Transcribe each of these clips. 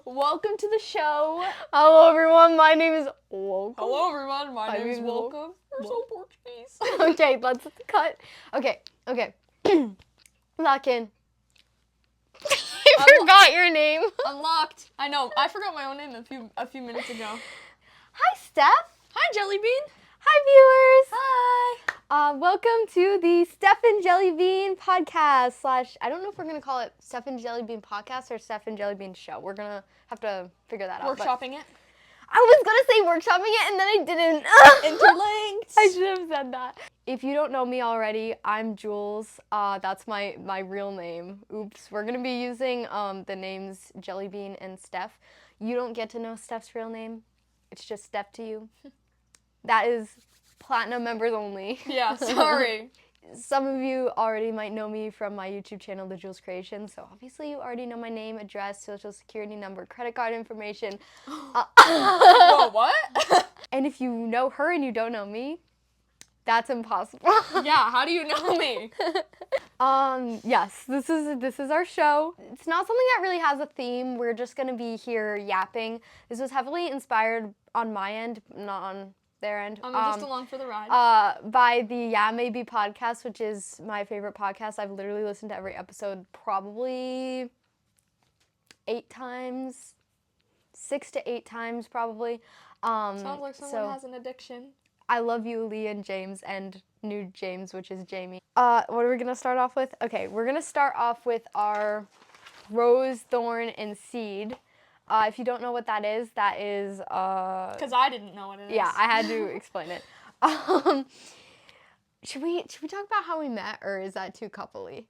Welcome to the show. Hello everyone, my name is Welcome. Hello everyone, my name is Welcome. We're so Portuguese. Okay, let's cut. Okay. Lock in. I forgot your name. Unlocked. I know. I forgot my own name a few minutes ago. Hi, Steph. Hi, Jellybean. Hi, viewers. Hi. Welcome to the Steph and Jellybean podcast / I don't know if we're going to call it Steph and Jellybean podcast or Steph and Jellybean show. We're going to have to figure that out. Workshopping it. I was going to say workshopping it and then I didn't. Interlinked. I should have said that. If you don't know me already, I'm Jules. That's my real name. Oops. We're going to be using the names Jellybean and Steph. You don't get to know Steph's real name. It's just Steph to you. That is platinum members only. Yeah, sorry. Some of you already might know me from my YouTube channel, The Jules Creation. So obviously you already know my name, address, social security number, credit card information. Whoa, what? And if you know her and you don't know me, that's impossible. Yeah, how do you know me? Yes, this is our show. It's not something that really has a theme. We're just gonna be here yapping. This was heavily inspired on my end, not on their end. I'm just along for the ride. By the Yeah Maybe podcast, which is my favorite podcast. I've literally listened to every episode probably 8 times, 6 to 8 times probably. Sounds like someone has an addiction. I love you, Lee and James, and new James, which is Jamie. What are we gonna start off with? Okay, we're gonna start off with our rose, thorn, and seed. If you don't know what that is, Because I didn't know what it is. Yeah, I had to explain it. Should we talk about how we met, or is that too coupley?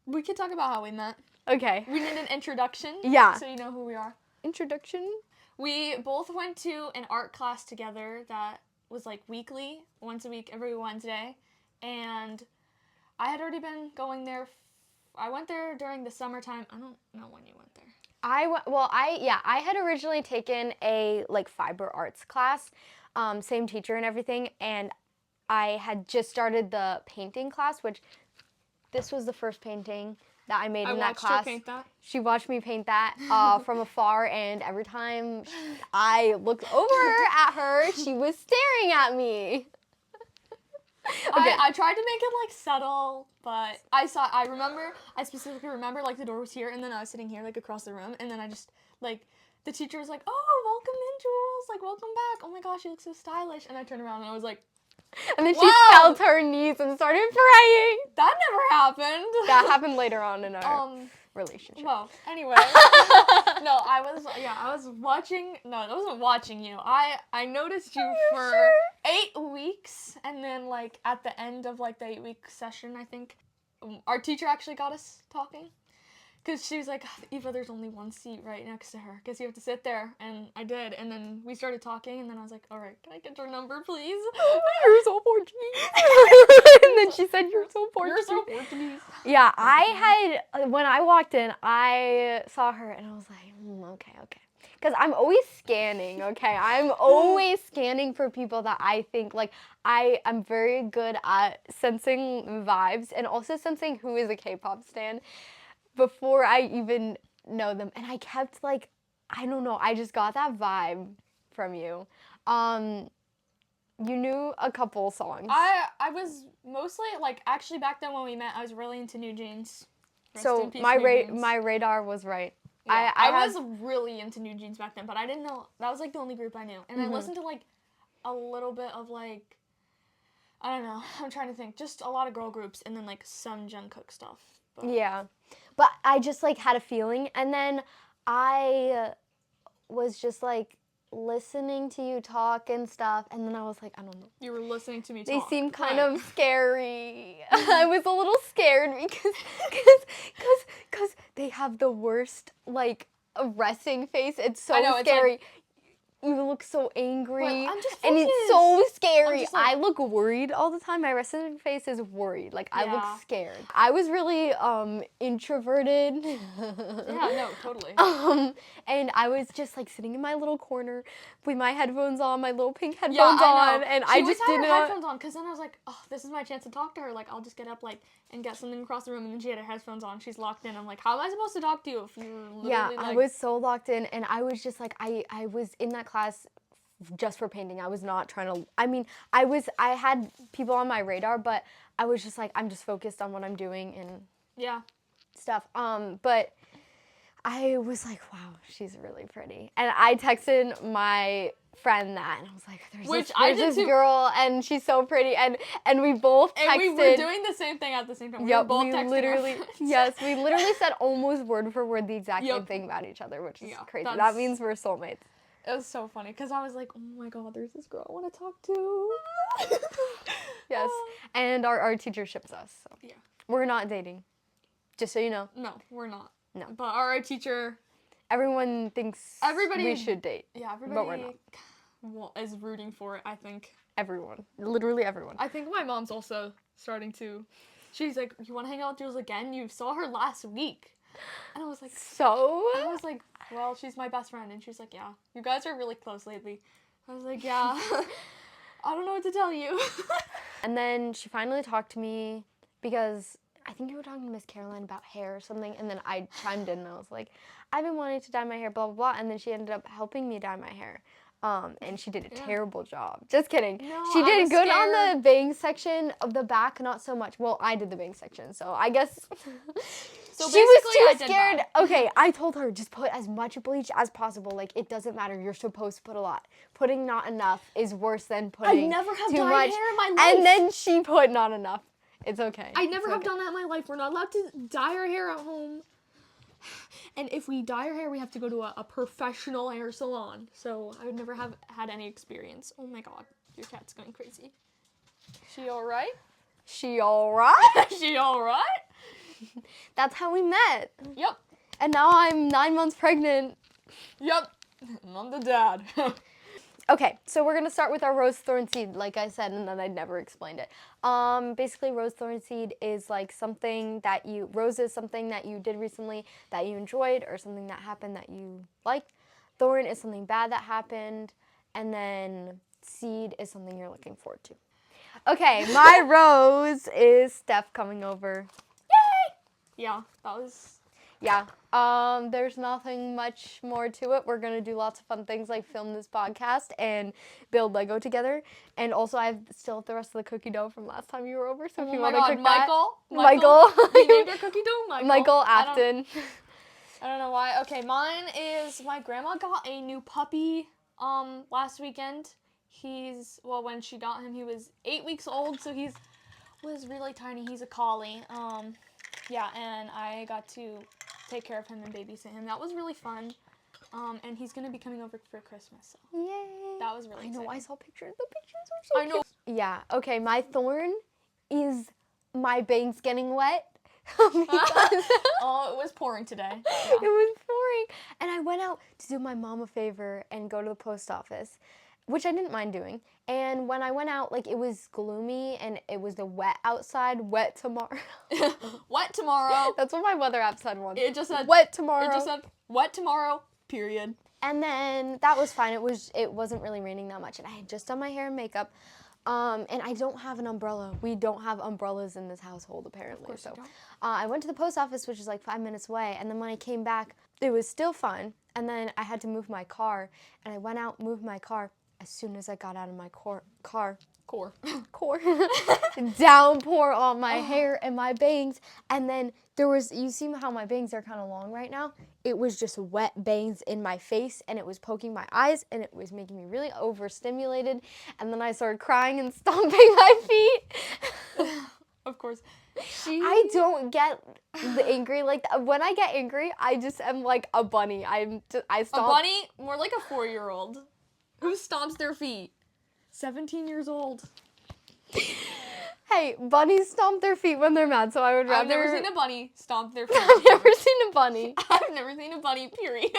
We could talk about how we met. Okay. We need an introduction. Yeah. So you know who we are. Introduction? We both went to an art class together that was like weekly, once a week, every Wednesday. And I had already been going there. I went there during the summertime. I don't know when you went there. I had originally taken a fiber arts class, same teacher and everything, and I had just started the painting class, which this was the first painting that I made in that class. I watched her paint that. She watched me paint that from afar, and every time I looked over at her, she was staring at me. Okay. I tried to make it subtle, but I specifically remember the door was here, and then I was sitting here across the room, and then I just the teacher was like, "Oh, welcome in, Jules, welcome back. Oh my gosh, you look so stylish." And I turned around and I was like, and then she fell to her knees and started praying. That never happened. That happened later on in our relationship. Well, anyway. No, I was watching. No, I wasn't watching you. I noticed you for 8 weeks, and then at the end of the 8-week session, I think our teacher actually got us talking. Because she was like, "Eva, there's only one seat right next to her, because you have to sit there." And I did, and then we started talking, and then I was like, "All right, can I get your number, please?" You're so Portuguese. And then she said, "You're so Portuguese." You're so Portuguese. Yeah, when I walked in, I saw her, and I was like, okay. Because I'm always scanning, okay? I'm always scanning for people that I think, I'm very good at sensing vibes, and also sensing who is a K-pop stan before I even know them. And I kept I don't know, I just got that vibe from you. You knew a couple songs. I was mostly actually back then when we met, I was really into New Jeans. So my radar was right. Yeah, I was really into New Jeans back then, but I didn't know that was the only group I knew. And I listened to a little bit of I don't know, I'm trying to think, just a lot of girl groups, and then some Jungkook stuff. But. Yeah. But I just had a feeling, and then I was just listening to you talk and stuff, and then I was I don't know. You were listening to me talk. They seem kind of scary. I was a little scared because they have the worst resting face. It's so scary. You look so angry, I'm just and it's so scary. I look worried all the time. My resting face is worried. I look scared. I was really introverted. Yeah, no, totally. And I was just sitting in my little corner with my headphones on, my little pink headphones on, and I just didn't. She had her headphones on, because then I was like, "Oh, this is my chance to talk to her. I'll just get up and get something across the room, and then she had her headphones on. She's locked in. I'm like, how am I supposed to talk to you if you're literally Yeah, like... I was so locked in, and I was just like, I was in that class just for painting. I was not trying to, I had people on my radar, but I was just like, I'm just focused on what I'm doing and stuff. But I was like, wow, she's really pretty. And I texted my friend that, and I was like, there's this girl, and she's so pretty, and we both texted. And we were doing the same thing at the same time. We were both texting literally, yes, we literally said almost word for word the exact same thing about each other, which is crazy. That means we're soulmates. It was so funny, because I was like, oh my god, there's this girl I want to talk to. Yes, and our art teacher ships us. So. Yeah. We're not dating, just so you know. No, we're not. No. But our art teacher... Everyone thinks we should date. Yeah, everybody but we're not. Is rooting for it, I think. Everyone. Literally everyone. I think my mom's also starting to... She's like, you want to hang out with Jules again? You saw her last week. And I was like... So? I was like, well, she's my best friend. And she's like, yeah, you guys are really close lately. I was like, yeah. I don't know what to tell you. And then she finally talked to me because... I think you were talking to Miss Caroline about hair or something, and then I chimed in and I was like, I've been wanting to dye my hair, blah, blah, blah, and then she ended up helping me dye my hair. And she did a terrible job. Just kidding. No, she did good on the bang section of the back, not so much. Well, I did the bang section, so I guess so she was too scared. Okay, I told her, just put as much bleach as possible. Like, it doesn't matter. You're supposed to put a lot. Putting not enough is worse than putting I never have too dyed much. Hair in my life. And then she put not enough. It's okay. I never have done that in my life. We're not allowed to dye our hair at home. And if we dye our hair, we have to go to a professional hair salon. So I would never have had any experience. Oh my god, your cat's going crazy. She alright? She alright? She alright? That's how we met. Yep. And now I'm 9 months pregnant. Yep. And I'm the dad. Okay, so we're gonna start with our rose thorn seed, like I said, and then I never explained it. Basically, rose thorn seed is like something that rose is something that you did recently that you enjoyed, or something that happened that you liked. Thorn is something bad that happened, and then seed is something you're looking forward to. Okay, my rose is Steph coming over. Yay! Yeah, that was... Yeah, there's nothing much more to it. We're going to do lots of fun things like film this podcast and build Lego together. And also, I still have the rest of the cookie dough from last time you were over. So if you want to cook Michael. You named our cookie dough Michael Afton. I don't know why. Okay, mine is my grandma got a new puppy last weekend. When she got him, he was 8 weeks old, so was really tiny. He's a collie. Yeah, and I got to take care of him and babysit him. That was really fun. And he's gonna be coming over for Christmas. So. Yay! That was really exciting. I know, I saw pictures. The pictures are so cute. I know. Yeah, okay, my thorn is my bangs getting wet. Oh, it was pouring today. Yeah. It was pouring. And I went out to do my mom a favor and go to the post office, which I didn't mind doing. And when I went out, like, it was gloomy and it was wet outside. Wet tomorrow. Wet tomorrow. That's what my weather app said once. It just said wet tomorrow. It just said wet tomorrow, period. And then that was fine. It wasn't really raining that much. And I had just done my hair and makeup. And I don't have an umbrella. We don't have umbrellas in this household, apparently. So I went to the post office, which is like 5 minutes away. And then when I came back, it was still fun. And then I had to move my car. And I went out, moved my car. As soon as I got out of my car, downpour on my hair and my bangs. And then you see how my bangs are kind of long right now? It was just wet bangs in my face, and it was poking my eyes, and it was making me really overstimulated. And then I started crying and stomping my feet. Of course. I don't get angry like that. When I get angry, I just am like a bunny. I stomp. A bunny? More like a 4-year-old. Who stomps their feet? 17 years old. Hey, bunnies stomp their feet when they're mad, so I would rather... I've never seen a bunny stomp their feet. I've never seen a bunny. I've never seen a bunny, period.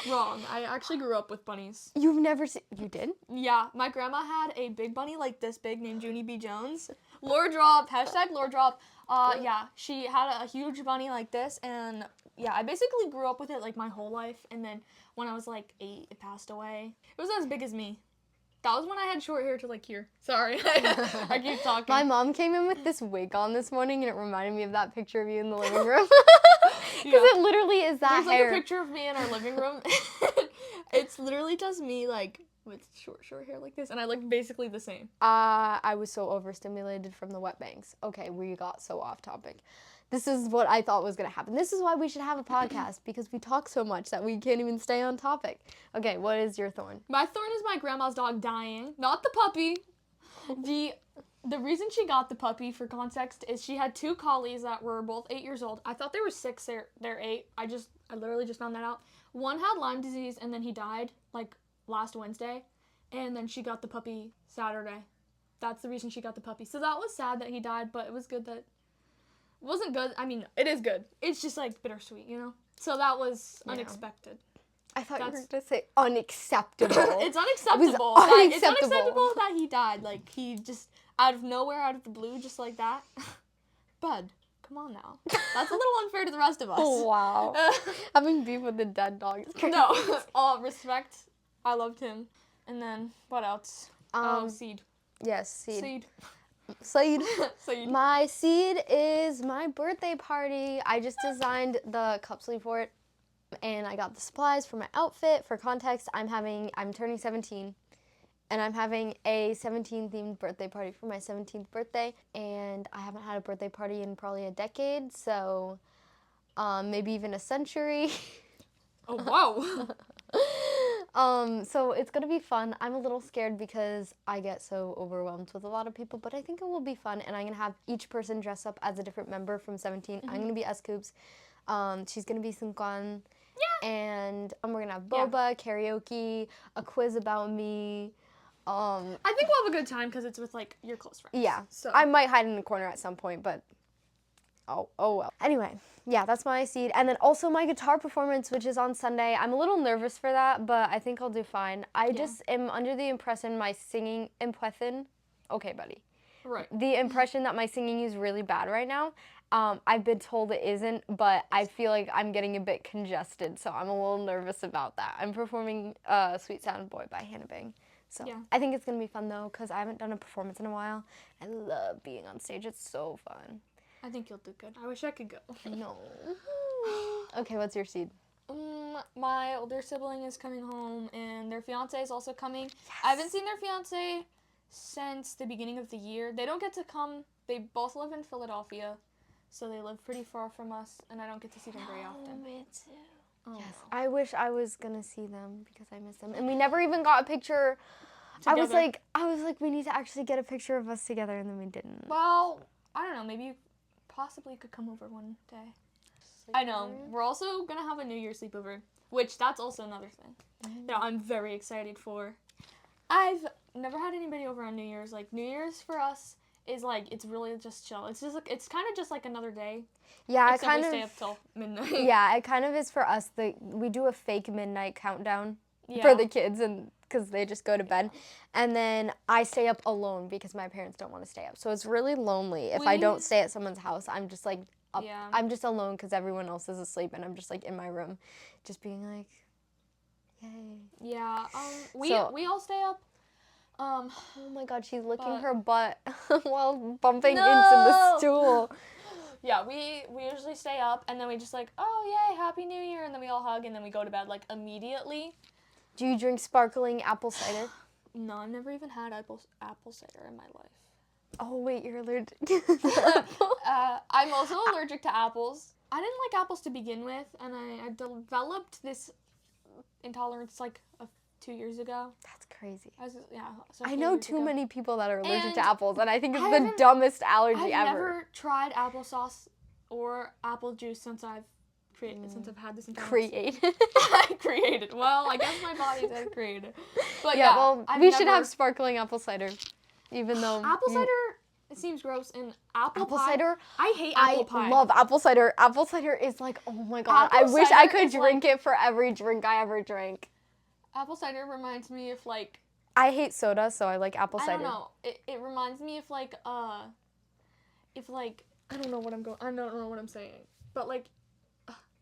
Wrong. I actually grew up with bunnies. You've never seen... You did? Yeah. My grandma had a big bunny like this big named Junie B. Jones. Lore drop. # lore drop. Yeah. She had a huge bunny like this, and... Yeah, I basically grew up with it like my whole life, and then when I was like 8, it passed away. It was as big as me. That was when I had short hair to like here. Sorry, I keep talking. My mom came in with this wig on this morning, and it reminded me of that picture of you in the living room. Because it literally is that There's hair. like a picture of me in our living room. It's literally just me like with short hair like this, and I look basically the same. I was so overstimulated from the wet bangs. Okay, we got so off topic. This is what I thought was going to happen. This is why we should have a podcast, because we talk so much that we can't even stay on topic. Okay, what is your thorn? My thorn is my grandma's dog dying, not the puppy. The reason she got the puppy, for context, is she had 2 collies that were both 8 years old. I thought they were 6, they're 8. I literally just found that out. One had Lyme disease, and then he died, like, last Wednesday. And then she got the puppy Saturday. That's the reason she got the puppy. So that was sad that he died, but it was good that... It wasn't good. I mean, it is good. It's just, like, bittersweet, you know? So that was unexpected. I thought you were going to say unacceptable. It's unacceptable. It's unacceptable that he died. Like, he just, out of nowhere, out of the blue, just like that. Bud, come on now. That's a little unfair to the rest of us. Oh, wow. Having beef with a dead dog is crazy. No. All respect. I loved him. And then, what else? Seed. Yes, seed. Seed. Seed. Seed. My seed is my birthday party. I just designed the cup sleeve for it, and I got the supplies for my outfit. For context, I'm turning 17, and I'm having a 17-themed birthday party for my 17th birthday, and I haven't had a birthday party in probably a decade, so maybe even a century. Oh, wow. So it's gonna be fun. I'm a little scared because I get so overwhelmed with a lot of people, but I think it will be fun, and I'm gonna have each person dress up as a different member from 17. Mm-hmm. I'm gonna be S-Coops. She's gonna be Sungkwan. Yeah. And we're gonna have boba, karaoke, a quiz about me. I think we'll have a good time because it's with like your close friends. Yeah. So I might hide in the corner at some point, but oh well. Anyway, yeah, that's my seed. And then also my guitar performance, which is on Sunday. I'm a little nervous for that, but I think I'll do fine. I just am under the impression my singing okay, buddy. Right. The impression that my singing is really bad right now. I've been told it isn't, but I feel like I'm getting a bit congested, so I'm a little nervous about that. I'm performing Sweet Sound Boy by Hannah Bang. So I think it's going to be fun, though, because I haven't done a performance in a while. I love being on stage. It's so fun. I think you'll do good. I wish I could go. No. Okay, what's your seed? My older sibling is coming home, and their fiancé is also coming. Yes. I haven't seen their fiancé since the beginning of the year. They don't get to come. They both live in Philadelphia, so they live pretty far from us, and I don't get to see them very often. Me too. Oh, yes, no. I wish I was gonna see them because I miss them, and we never even got a picture. Together. I was like, we need to actually get a picture of us together, and then we didn't. Well, I don't know. Maybe you possibly could come over one day. I know. We're also gonna have a New Year's sleepover, which that's also another thing that I'm very excited for. I've never had anybody over on New Year's. Like, New Year's for us is like, it's really just chill. It's just like, it's kind of just like another day. Yeah, except we stay up till midnight. Yeah, it kind of is for us. We do a fake midnight countdown for the kids, and because they just go to bed, and then I stay up alone because my parents don't want to stay up. So it's really lonely if I don't stay at someone's house. I'm just like up. Yeah. I'm just alone because everyone else is asleep, and I'm just like in my room, just being like, yay. Yeah. We all stay up. Oh my God, she's licking her butt while bumping into the stool. Yeah, we usually stay up, and then we just like, oh, yay, Happy New Year, and then we all hug, and then we go to bed, like, immediately. Do you drink sparkling apple cider? No, I've never even had apple cider in my life. Oh, wait, you're allergic. I'm also allergic to apples. I didn't like apples to begin with, and I developed this intolerance, like, 2 years ago. That's crazy. So I know too many people that are allergic to apples, and I think it's the dumbest allergy ever. I've never tried applesauce or apple juice since I've had this intolerance. Created. Well, I guess my body said created. But yeah, well, we should have sparkling apple cider, even though apple cider. It seems gross. And apple pie, cider. I hate apple pie. I love apple cider. Apple cider is like, oh my God. I wish I could drink it for every drink I ever drank. Apple cider reminds me of like... I hate soda, so I like apple cider. I don't know. It reminds me of like, I don't know what I'm saying. But like,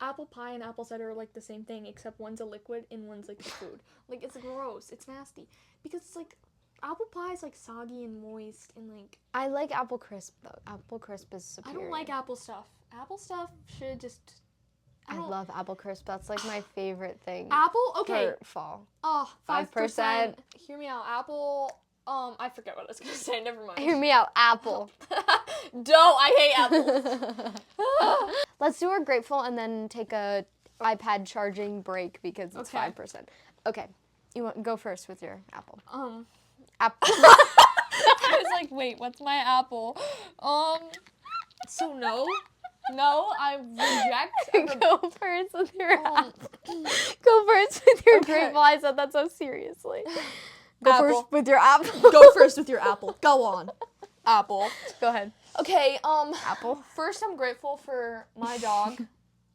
apple pie and apple cider are like the same thing, except one's a liquid and one's like the food. Like, it's gross. It's nasty. Because it's like, apple pie is like soggy and moist and like. I like apple crisp though. Apple crisp is superior. I don't like apple stuff. Apple stuff should just. I love apple crisp. That's like my favorite thing. Apple, okay. For fall. Oh, 5%. Hear me out. Apple. I forget what I was gonna say. Never mind. Hear me out. Apple. Don't. I hate apples. Let's do our grateful and then take a iPad charging break because it's 5%. Okay. You want go first with your apple. Apple. I was like, wait, what's my apple? So no, I reject. Go first with your apple. Go first with your grateful. I said that so seriously. Go first with your apple. Go first with your apple. Go on. Apple. Go ahead. Okay, Apple. First, I'm grateful for my dog.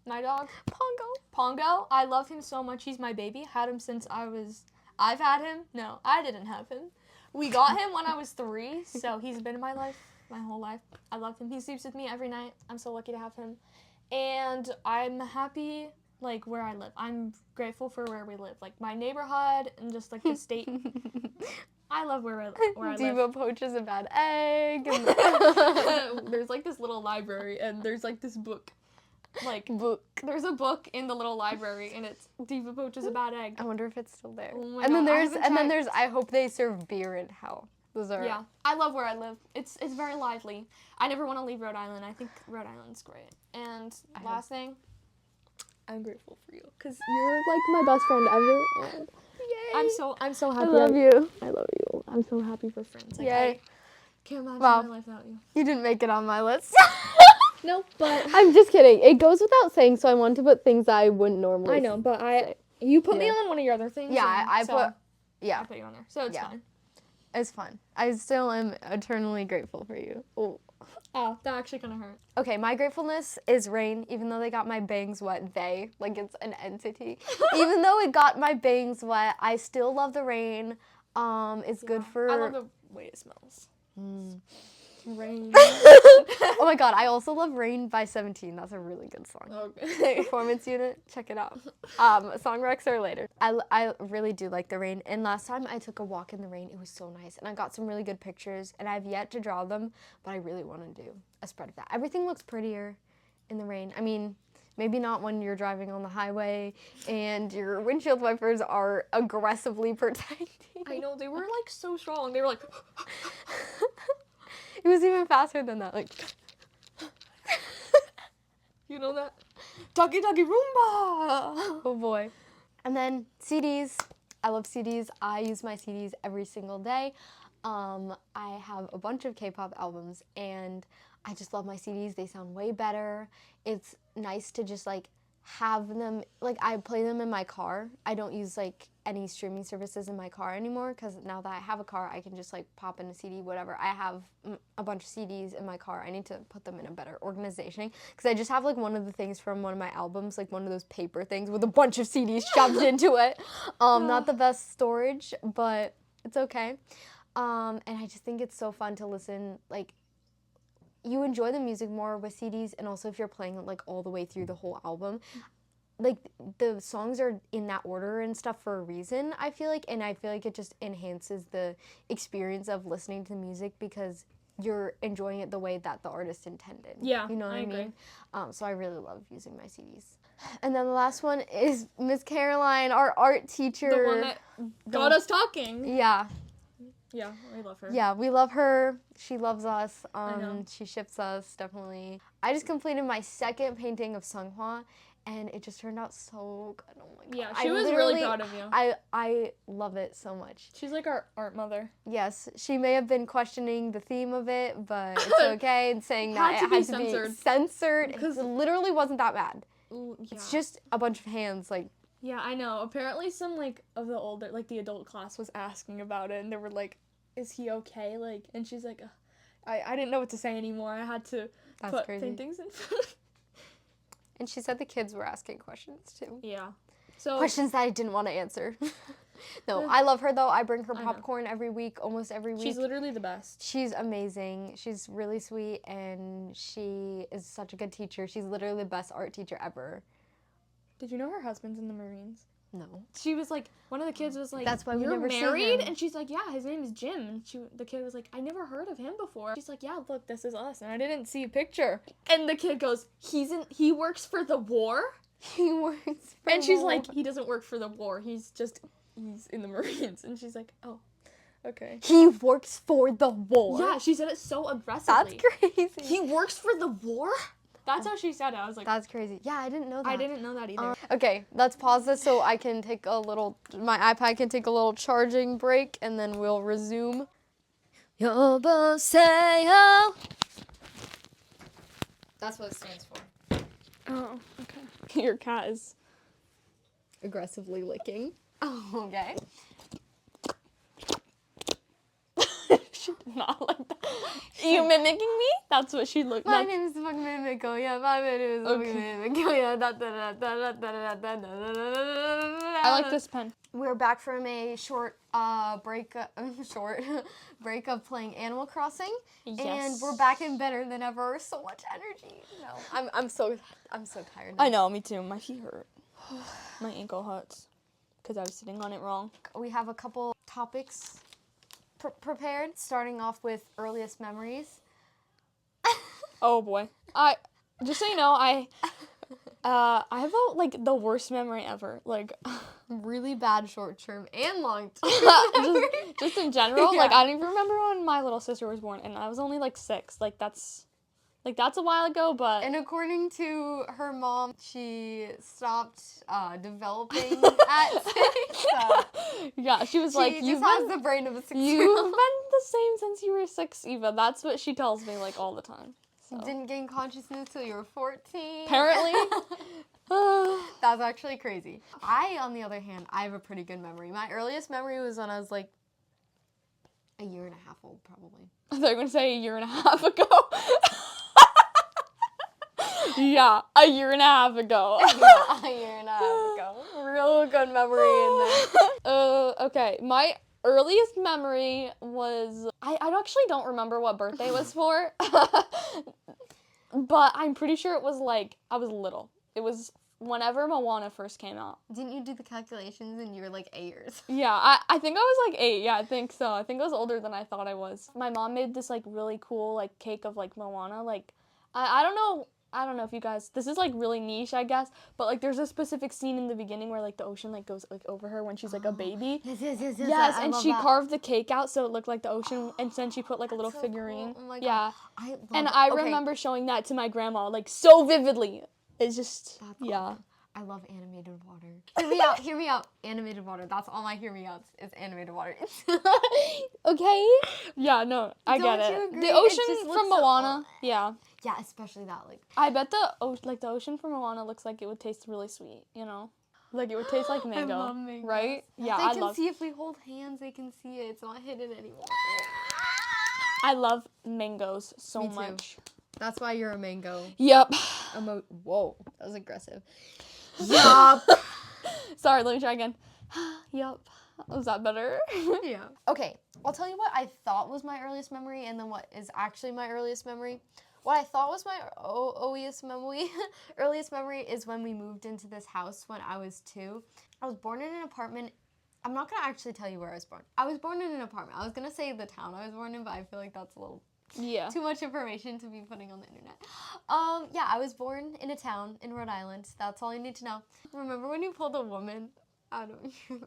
My dog. Pongo. I love him so much. He's my baby. Had him since I've had him. No, I didn't have him. We got him when I was 3, so he's been in my life my whole life. I love him. He sleeps with me every night. I'm so lucky to have him. And I'm happy, like, where I live. I'm grateful for where we live. Like, my neighborhood and just, like, the state. I love where I live. Diva poaches a bad egg. There's, like, this little library, and there's, like, this book. Like, there's a book in the little library, and it's Diva poaches a bad egg. I wonder if it's still there. Oh my and God, then there's I hope they serve beer in hell. Those are Yeah, I love where I live. It's very lively. I never want to leave Rhode Island. I think Rhode Island's great. And last thing, I'm grateful for you because you're like my best friend ever. And Yay. I'm so happy. I love you. I love you. I'm so happy for friends. Like, Yay. I can't imagine Wow. my life without you. You didn't make it on my list. No, but I'm just kidding. It goes without saying, so I wanted to put things I wouldn't normally I know, but you put me Yeah. on one of your other things. Yeah, and I so put I put you on there, so it's Yeah. fine. It's fun. I still am eternally grateful for you. Oh. Oh, that actually kind of hurt. Okay, my gratefulness is rain, even though they got my bangs wet. Like it's an entity. Even though it got my bangs wet, I still love the rain. It's good for... I love the way it smells. Rain. Oh my god, I also love Rain by 17. That's a really good song. Okay. Performance unit, check it out. Song recs are later. I really do like the rain. And last time I took a walk in the rain, it was so nice. And I got some really good pictures. And I've yet to draw them, but I really want to do a spread of that. Everything looks prettier in the rain. I mean, maybe not when you're driving on the highway and your windshield wipers are aggressively protecting. I know, they were like so strong. They were like... It was even faster than that. Like, you know that? Doggy doggy Roomba! oh boy. And then CDs. I love CDs. I use my CDs every single day. I have a bunch of K-pop albums and I just love my CDs. They sound way better. It's nice to just like have them, like I play them in my car. I don't use like any streaming services in my car anymore because now that I have a car, I can just like pop in a CD, whatever. I have a bunch of CDs in my car. I need to put them in a better organization because I just have like one of the things from one of my albums, like one of those paper things with a bunch of CDs shoved into it. Not the best storage, but it's okay. And I just think it's so fun to listen, like, you enjoy the music more with CDs, and also if you're playing it like all the way through the whole album, like the songs are in that order and stuff for a reason, I feel like, and I feel like it just enhances the experience of listening to the music because you're enjoying it the way that the artist intended. Yeah, you know what I agree. mean? So I really love using my CDs. And then the last one is Miss Caroline, our art teacher. The one that got us talking. Yeah. Yeah, we love her. Yeah, we love her. She loves us. I know. She ships us, definitely. I just completed my second painting of Seonghwa, and it just turned out so good. Oh my god. Yeah, she was really proud of you. I love it so much. She's like our art mother. Yes, she may have been questioning the theme of it, but it's okay, and saying that it had to be censored. Because it literally wasn't that bad. Ooh, yeah. It's just a bunch of hands, like... Yeah, I know. Apparently some, like, of the older, like, the adult class was asking about it, and they were like, is he okay? Like, and she's like, I didn't know what to say anymore. I had to put paintings in front. And she said the kids were asking questions, too. Yeah. So questions that I didn't want to answer. No, I love her, though. I bring her popcorn every week, almost every week. She's literally the best. She's amazing. She's really sweet, and she is such a good teacher. She's literally the best art teacher ever. Did you know her husband's in the Marines? No. She was like, one of the kids was like, That's why we you're never see married? him. And she's like, yeah, his name is Jim. And the kid was like, I never heard of him before. She's like, yeah, look, this is us. And I didn't see a picture. And the kid goes, he works for the war? He works for And she's war. like, he doesn't work for the war. He's in the Marines. And she's like, oh, okay. He works for the war. Yeah, she said it so aggressively. That's crazy. He works for the war? That's how she said it. I was like, That's crazy. Yeah, I didn't know that. I didn't know that either. Okay, let's pause this so I can take my iPad can take a little charging break, and then we'll resume. Yoboseo. That's what it stands for. Oh, okay. Your cat is Aggressively licking. Oh, okay. She did not like that. You mimicking me? That's what she looked My like. name is fucking Mimico, yeah, my name is fucking Mimico, yeah, da da da da da da da da da. I like this pen. We're back from a short break of playing Animal Crossing, and Yes. we're back in better than ever. So much energy. No, I'm so tired now. I know, me too. My feet hurt. My ankle hurts because I was sitting on it wrong. We have a couple topics prepared, starting off with earliest memories. Oh boy. Just so you know, I have like the worst memory ever. Like Really bad short term and long term. just in general. Yeah. Like I don't even remember when my little sister was born, and I was only like 6. Like that's a while ago, but And according to her mom, she stopped developing at 6. yeah, she was She like, just you've has been the brain of a 6-year-old. you've been the same since you were 6, Eva. That's what she tells me like all the time. So. Didn't gain consciousness till you were 14. Apparently. That's actually crazy. I, on the other hand, I have a pretty good memory. My earliest memory was when I was like a year and a half old, probably. I thought you were going to say a year and a half ago. Yeah, a year and a half ago. Yeah, a year and a half ago. Real good memory in there. Okay, my earliest memory was, I actually don't remember what birthday it was for, but I'm pretty sure it was like, I was little. It was whenever Moana first came out. Didn't you do the calculations and you were like 8 years? Yeah, I think I was like 8. Yeah, I think so. I think I was older than I thought I was. My mom made this like really cool like cake of like Moana. Like, I don't know if you guys, this is like really niche, I guess, but like there's a specific scene in the beginning where like the ocean like goes like over her when she's like a baby. Yes. Yes, I and love she that. carved the cake out so it looked like the ocean, and then she put like a little That's so figurine. cool. Oh my God. Yeah, I love and it. I Okay. remember showing that to my grandma like so vividly. It's just, That's yeah. awesome. I love animated water. Hear me out. Animated water. That's all my hear me outs is animated water. Okay. Yeah, no, I Don't get you it. agree? The It ocean just from looks so- Moana, yeah. Yeah, especially that like. I bet the ocean from Moana looks like it would taste really sweet, you know? Like it would taste like mango, I love mangoes. right? Yeah, They I can love see if we hold hands. They can see it. It's not hidden anymore. I love mangoes so Me too. much. That's why you're a mango. Yep. Whoa, that was aggressive. Yup. Sorry, let me try again. Yup. Was that better? Yeah. Okay, I'll tell you what I thought was my earliest memory and then what is actually my earliest memory. What I thought was my earliest memory is when we moved into this house when I was 2. I was born in an apartment. I'm not going to actually tell you where I was born. I was born in an apartment. I was going to say the town I was born in, but I feel like that's a little Yeah. too much information to be putting on the internet. Yeah, I was born in a town in Rhode Island. That's all you need to know. Remember when you pulled a woman out of your...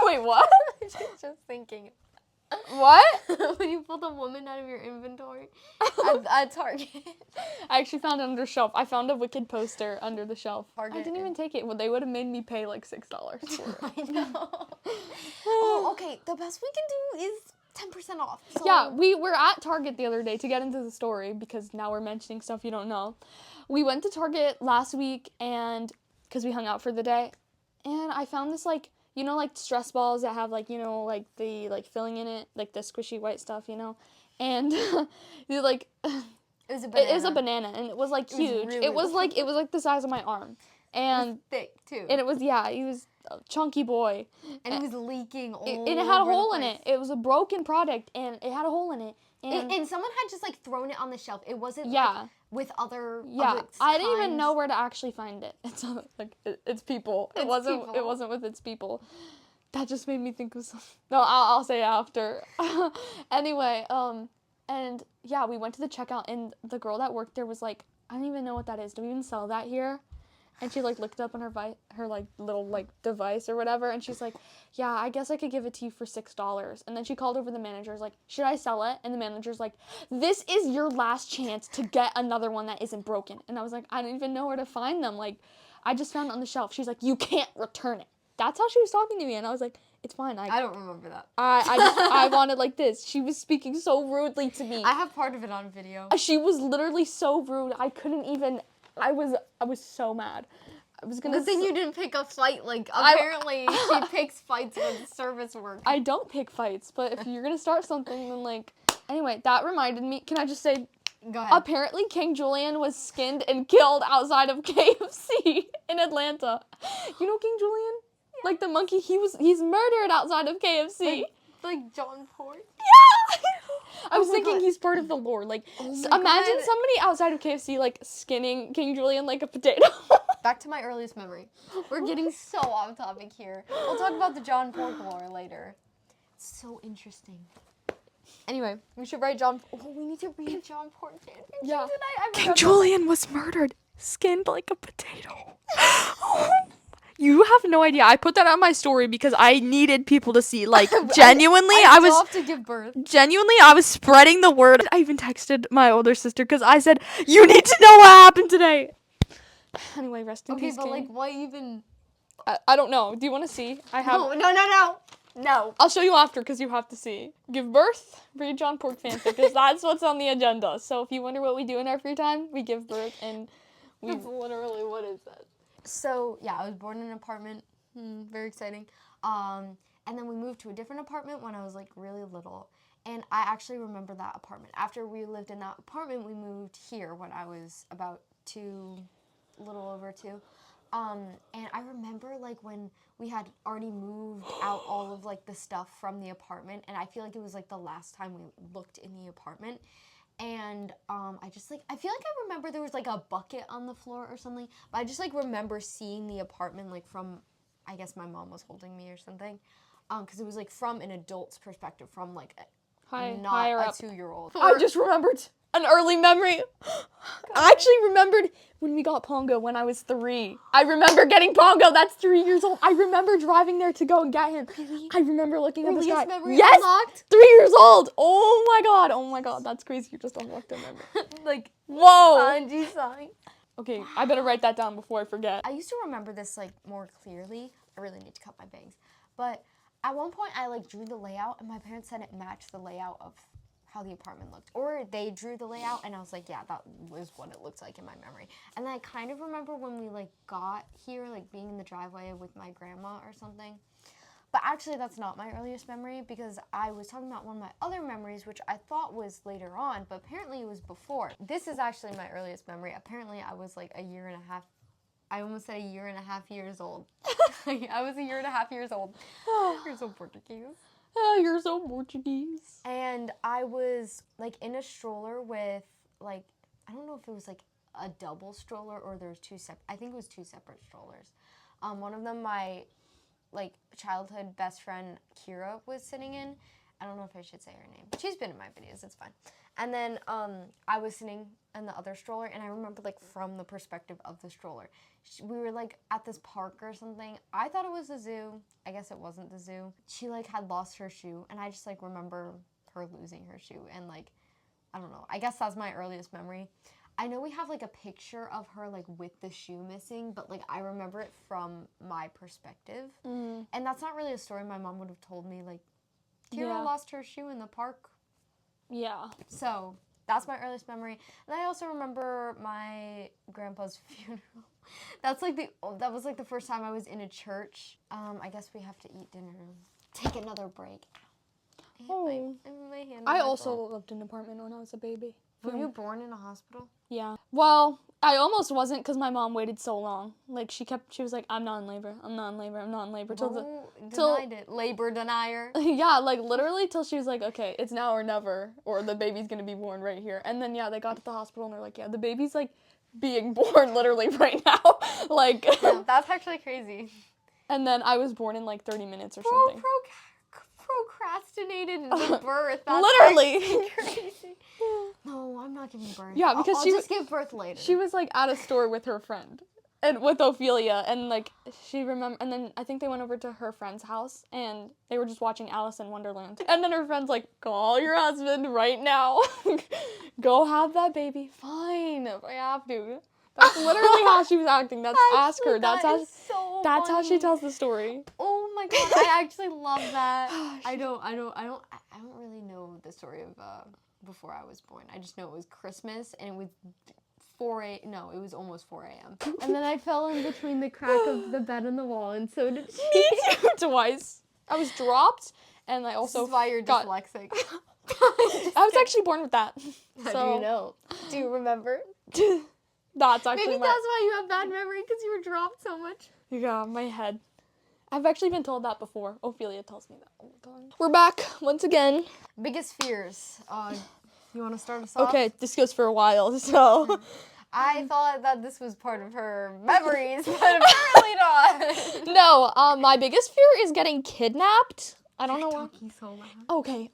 Wait, what? just thinking. What? When you pulled a woman out of your inventory at Target. I actually found it under a shelf. I found a Wicked poster under the shelf. Target I didn't even take it. Well, they would have made me pay like $6 for it. I know. Oh, okay. The best we can do is 10% off. So Yeah, we were at Target the other day to get into the story because now we're mentioning stuff you don't know. We went to Target last week and because we hung out for the day, and I found this like, you know, like stress balls that have like, you know, like the like filling in it, like the squishy white stuff, you know, and they like it was a banana. it is a banana and it was like was huge. really It was like the size of my arm, and thick too. and it was he was a chunky boy. And it was leaking all And it had a over the hole in place. it. It was a broken product, and it had a hole in it. And And someone had just like thrown it on the shelf. It wasn't yeah, like with other Yeah, of its I didn't even kinds. know where to actually find it. It's like it's people. It wasn't. people. It wasn't with its people. That just made me think of something. No, I'll say it after. Anyway, and yeah, we went to the checkout, and the girl that worked there was like, I don't even know what that is. Do we even sell that here? And she like looked up on her like little like device or whatever, and she's like, yeah, I guess I could give it to you for $6. And then she called over the manager's like, should I sell it? And the manager's like, this is your last chance to get another one that isn't broken. And I was like, I don't even know where to find them. Like, I just found it on the shelf. She's like, you can't return it. That's how she was talking to me, and I was like, it's fine. I don't remember that. I wanted like this. She was speaking so rudely to me. I have part of it on video. She was literally so rude. I couldn't even. I was so mad. I was gonna. Good thing you didn't pick a fight. Like, apparently she picks fights with service work. I don't pick fights, but if you're gonna start something, then like. Anyway, that reminded me. Can I just say? Go ahead. Apparently, King Julian was skinned and killed outside of KFC in Atlanta. You know King Julian? Yeah. Like the monkey. He's murdered outside of KFC. Like John Port? Yeah! I was thinking God. he's part of the lore. Like, imagine God. somebody outside of KFC, like, skinning King Julian like a potato. Back to my earliest memory. We're getting so off topic here. We'll talk about the John Port lore later. It's so interesting. Anyway, we should write John... Oh, we need to read John Port fanfiction Yeah. tonight. King Julian was murdered, skinned like a potato. You have no idea. I put that on my story because I needed people to see. Like, genuinely, I was have to give birth. Genuinely, I was spreading the word. I even texted my older sister because I said, "You need to know what happened today." Anyway, rest in peace, Okay, but King. like, what even? I don't know. Do you want to see? I have. No. I'll show you after because you have to see. Give birth, read John Pork fanfic because that's what's on the agenda. So if you wonder what we do in our free time, we give birth and we. That's literally what it says. So yeah, I was born in an apartment. Very exciting. And then we moved to a different apartment when I was like really little. And I actually remember that apartment. After we lived in that apartment, we moved here when I was about a little over 2. And I remember like when we had already moved out all of like the stuff from the apartment, and I feel like it was like the last time we looked in the apartment. And I feel like I remember there was like a bucket on the floor or something, but I just like remember seeing the apartment like from, I guess my mom was holding me or something, because it was like from an adult's perspective, from like not higher a up. 2-year-old. I just remembered an early memory. I actually remembered when we got Pongo when I was 3. I remember getting Pongo. That's 3 years old. I remember driving there to go and get him. Really? I remember looking at the sky. Memory Yes, unlocked? 3 years old. Oh my god, that's crazy. You just unlocked a memory. Like, Whoa. Sanji sign. Okay, I better write that down before I forget. I used to remember this like more clearly. I really need to cut my bangs, but at one point I like drew the layout, and my parents said it matched the layout of how the apartment looked, or they drew the layout, and I was like, yeah, that was what it looks like in my memory. And then I kind of remember when we like got here, like being in the driveway with my grandma or something. But actually that's not my earliest memory, because I was talking about one of my other memories, which I thought was later on, but apparently it was before. This is actually my earliest memory. Apparently I was like a year and a half. I almost said a year and a half years old. I was a year and a half years old. You're so Portuguese. Oh, you're so Portuguese. And I was like in a stroller with like, I don't know if it was like a double stroller or there was I think it was 2 separate strollers. One of them my like childhood best friend Kira was sitting in. I don't know if I should say her name, but she's been in my videos, it's fine. And then I was sitting in the other stroller, and I remember like from the perspective of the stroller. We were like at this park or something. I thought it was the zoo. I guess it wasn't the zoo. She like had lost her shoe, and I just like remember her losing her shoe, and like, I don't know. I guess that's my earliest memory. I know we have like a picture of her like with the shoe missing, but like I remember it from my perspective. And that's not really a story my mom would have told me, like Kira lost her shoe in the park. Yeah. So that's my earliest memory. And I also remember my grandpa's funeral. That was like the first time I was in a church. I guess we have to eat dinner. Take another break. Oh. My hand I also lived in an apartment when I was a baby. Were you born in a hospital? Yeah. Well, I almost wasn't because my mom waited so long. Like, she was like, I'm not in labor. I'm not in labor. I'm not in labor. Who denied it? Labor denier? Yeah, like, literally till she was like, okay, it's now or never, or the baby's gonna be born right here. And then, yeah, they got to the hospital and they're like, yeah, the baby's, like, being born literally right now. Like, Yeah, that's actually crazy. and then I was born in, like, 30 minutes or something. Procrastinated the birth. That's Literally. actually crazy. No, I'm not giving birth. Yeah, because I'll she just give birth later. She was, like, at a store with her friend. And with Ophelia, and, like, and then I think they went over to her friend's house, and they were just watching Alice in Wonderland. And then her friend's like, call your husband right now. Go have that baby. Fine, if I have to. That's literally how she was acting. Ask her. That's how she tells the story. Oh my god, I actually love that. I don't really know the story of before I was born. I just know it was Christmas, and it was it was almost 4 a.m. And then I fell in between the crack of the bed and the wall, and so did she. Me too. Twice. I was dropped, and I also This is why you're dyslexic. I was actually born with that. How do you know? Do you remember? That's actually Maybe that's why you have bad memory, because you were dropped so much. Yeah, my head. I've actually been told that before. Ophelia tells me that all the time. We're back once again. Biggest fears. You want to start us off? Okay, this goes for a while, so. I thought that this was part of her memories, but apparently not. No, my biggest fear is getting kidnapped. I don't know why. Talking so loud. Okay.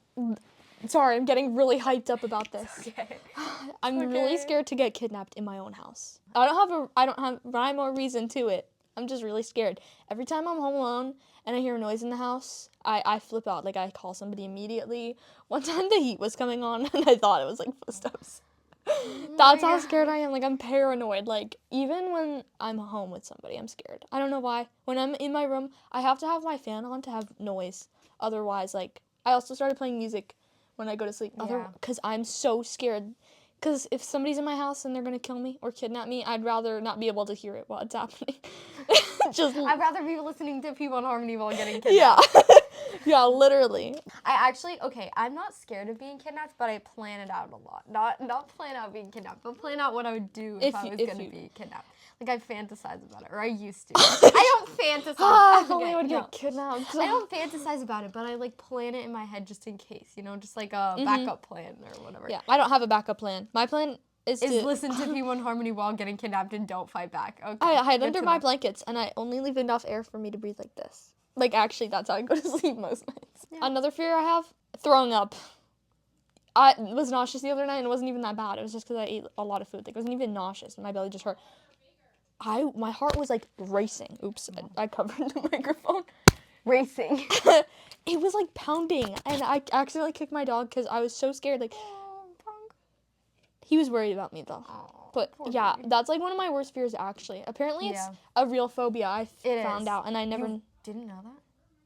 Sorry, I'm getting really hyped up about this. Okay. I'm really scared to get kidnapped in my own house. I don't have rhyme or reason to it. I'm just really scared. Every time I'm home alone and I hear a noise in the house, I flip out. Like, I call somebody immediately. One time the heat was coming on and I thought it was, like, footsteps. That's how scared I am. Like, I'm paranoid. Like, even when I'm home with somebody, I'm scared. I don't know why. When I'm in my room, I have to have my fan on to have noise. Otherwise, like, I also started playing music when I go to sleep. Because I'm so scared. Because if somebody's in my house and they're going to kill me or kidnap me, I'd rather not be able to hear it while it's happening. I'd rather be listening to people in harmony while getting kidnapped. Yeah. Yeah, literally. I'm not scared of being kidnapped, but I plan it out a lot. Not plan out being kidnapped, but plan out what I would do if I was going to be kidnapped. Like, I fantasize about it, or I used to. I don't fantasize. I only would get kidnapped. I don't fantasize about it, but I, like, plan it in my head just in case, just like a backup plan or whatever. Yeah, I don't have a backup plan. My plan is to listen to P1 Harmony while getting kidnapped and don't fight back. Okay. I hide under my blankets, and I only leave enough air for me to breathe like this. Like, actually, that's how I go to sleep most nights. Yeah. Another fear I have, throwing up. I was nauseous the other night, and it wasn't even that bad. It was just because I ate a lot of food. Like, it wasn't even nauseous, and my belly just hurt. My heart was, like, racing. Oops, I covered the microphone. Racing. It was, like, pounding, and I accidentally kicked my dog because I was so scared. Like, he was worried about me, though. But, yeah, that's, like, one of my worst fears, actually. Apparently, it's a real phobia. I found out, and I never... You didn't know that?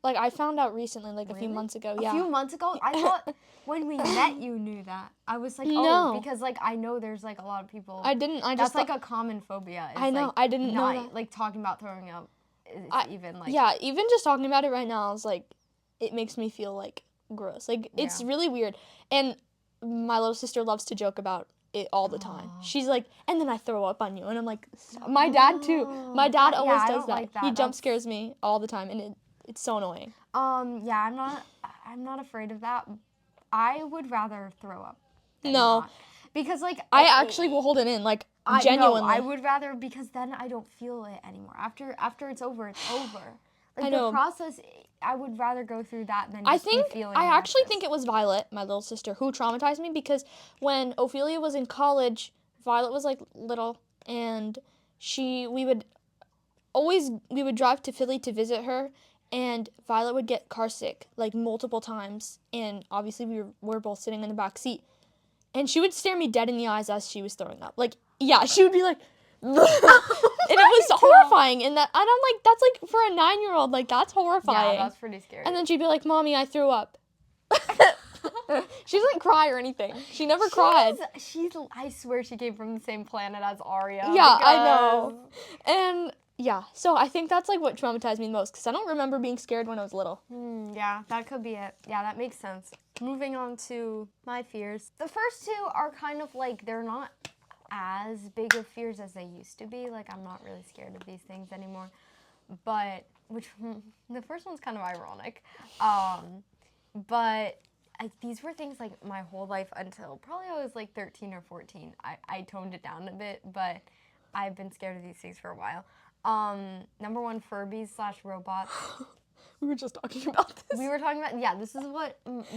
Like, I found out recently, like, a few months ago, yeah. A few months ago? I thought when we met you knew that. I was like, no. Because, like, I know there's, like, a lot of people... That's like a common phobia. I know, I didn't know that. Like, talking about throwing up is even, like... Yeah, even just talking about it right now is, like, it makes me feel, like, gross. Like, it's really weird. And my little sister loves to joke about it all the time. She's like, and then I throw up on you. And I'm like, my dad, too. My dad always does that. Like that. He jump scares me all the time, and it's so annoying. Yeah, I'm not afraid of that. I would rather throw up. No. Not. Because, like... I actually will hold it in, like, genuinely. No, I would rather, because then I don't feel it anymore. After it's over, it's over. Like, I know. The process, I would rather go through that than just be feeling I actually nauseous. think it was Violet, my little sister, who traumatized me, because when Ophelia was in college, Violet was, like, little, and we would drive to Philly to visit her, and Violet would get car sick, like, multiple times, and obviously we were both sitting in the back seat, and she would stare me dead in the eyes as she was throwing up. Like, yeah, she would be like, and it was horrifying, and I'm like, that's, like, for a 9-year-old, like, that's horrifying. Yeah, that's pretty scary. And then she'd be like, Mommy, I threw up. She doesn't cry or anything. She never cried. I swear she came from the same planet as Arya. Yeah, I know. And, yeah, so I think that's, like, what traumatized me the most, because I don't remember being scared when I was little. Yeah, that could be it. Yeah, that makes sense. moving on to my fears. The first two are kind of like, they're not as big of fears as they used to be. Like, I'm not really scared of these things anymore. But, the first one's kind of ironic. But these were things like my whole life until probably I was like 13 or 14. I toned it down a bit, but I've been scared of these things for a while. Number one, Furbies/robots. We were just talking about this. We were talking about,